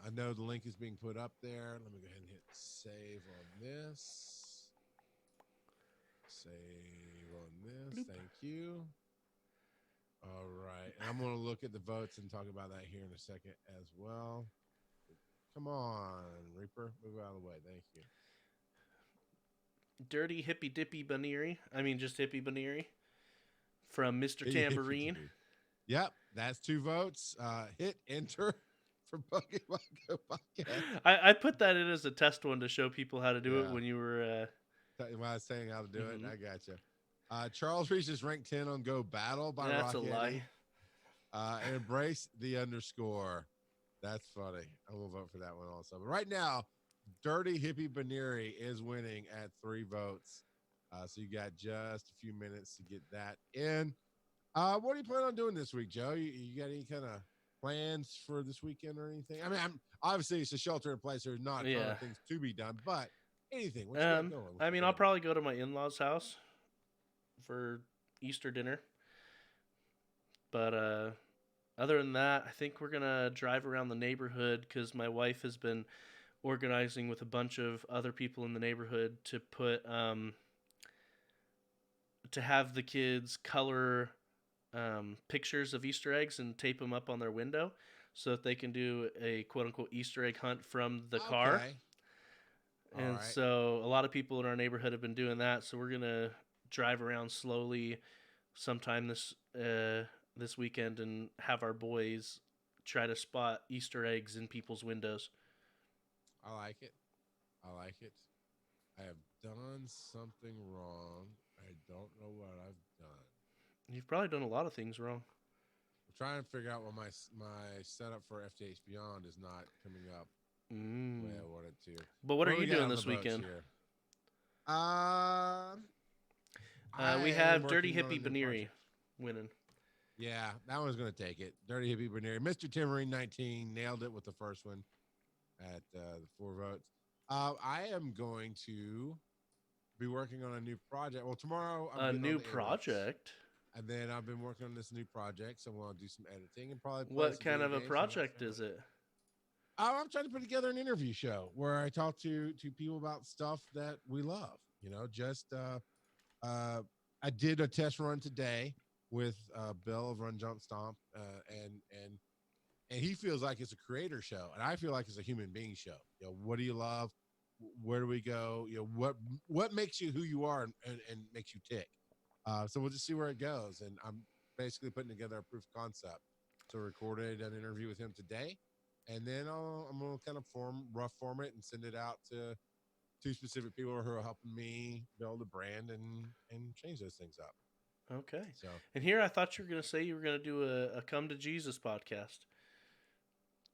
I know the link is being put up there. Let me go ahead and hit save on this. Save on this. Bloop. Thank you. All right. And I'm going to look at the votes and talk about that here in a second as well. Come on, Reaper. Move out of the way. Thank you. Dirty Hippy Dippy Buneary. I mean, just Hippy Buneary from Mr. Tambourine. Yep. That's 2 votes. Hit enter for Pokemon Go Podcast. I put that in as a test one to show people how to do it when you were... When I was saying how to do it, I got you. Charles reaches rank 10 on Go Battle by That's Rock a Eddie. lie. Embrace the underscore. That's funny. I will vote for that one also. But right now, Dirty Hippy Buneary is winning at 3 votes. So you got just a few minutes to get that in. What do you plan on doing this week, Joe? You got any kind of plans for this weekend or anything? I mean, obviously it's a shelter in place. There's not a ton of things to be done, but anything. What you got going? I mean, I'll probably go to my in-laws' house for Easter dinner. But other than that, I think we're gonna drive around the neighborhood because my wife has been organizing with a bunch of other people in the neighborhood to put to have the kids color pictures of Easter eggs and tape them up on their window so that they can do a quote unquote Easter egg hunt from the car. Okay. And Alright. so a lot of people in our neighborhood have been doing that. So we're gonna drive around slowly sometime this weekend and have our boys try to spot Easter eggs in people's windows. I like it. I like it. I have done something wrong. I don't know what I've done. You've probably done a lot of things wrong. I'm trying to figure out what my setup for FTH Beyond is not coming up the way I want it to. But what are we you got doing on the this boats weekend? here? We I have am Dirty working on a Hippy new Buneary project. winning. Yeah, that one's going to take it. Dirty Hippy Buneary. Mr. Timberine 19 nailed it with the first one at the 4 votes. I am going to be working on a new project. Well, tomorrow I'm A getting new on the airwaves. project? And then I've been working on this new project, so I'm going to do some editing and probably play What some kind video of a games and watch project family. is it? I'm trying to put together an interview show where I talk to people about stuff that we love. I did a test run today with Bill of Run Jump Stomp, and he feels like it's a creator show, and I feel like it's a human being show. What do you love? Where do we go? What makes you who you are and makes you tick. So we'll just see where it goes, and I'm basically putting together a proof of concept. So I recorded an interview with him today, and then I'm going to kind of rough form it and send it out to 2 specific people who are helping me build a brand and change those things up. Okay. So, And here I thought you were going to say you were going to do a Come to Jesus podcast.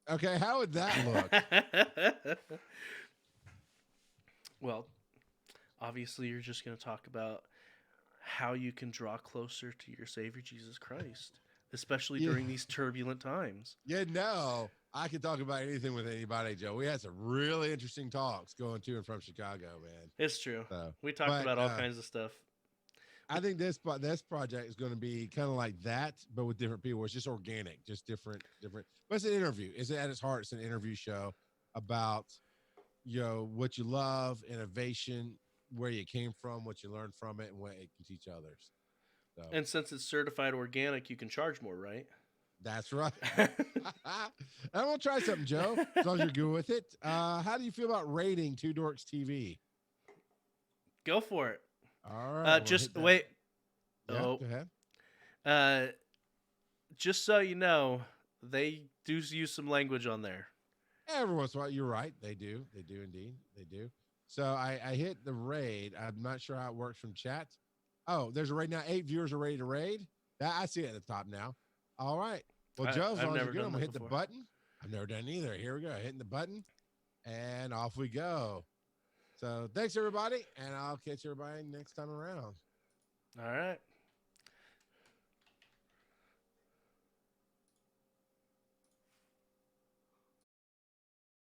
okay, how would that look? Well, obviously you're just going to talk about how you can draw closer to your Savior Jesus Christ, especially during these turbulent times. Yeah, no, I can talk about anything with anybody, Joe. We had some really interesting talks going to and from Chicago, man. It's true. So, We talked about all kinds of stuff. I think this project is going to be kind of like that, but with different people. It's just organic, just different. But it's an interview. It's at its heart. It's an interview show about what you love, innovation, where you came from, what you learned from it, and what it can teach others. So, And since it's certified organic, you can charge more, right? that's right. I'm gonna try something, Joe. As long as you're good with it. How do you feel about rating Two Dorks TV? Go for it. All right. Just wait. Yeah, Oh, go ahead. Just so you know, they do use some language on there. Every once in a while, you're right. They do. They do indeed. They do. So I hit the raid. I'm not sure how it works from chat. Oh, there's a raid now. 8 viewers are ready to raid. I see it at the top now. All right. Well, Joe, as long as you're good, I'm going to hit the button. I've never done either. Here we go. Hitting the button, and off we go. So thanks, everybody, and I'll catch everybody next time around. All right.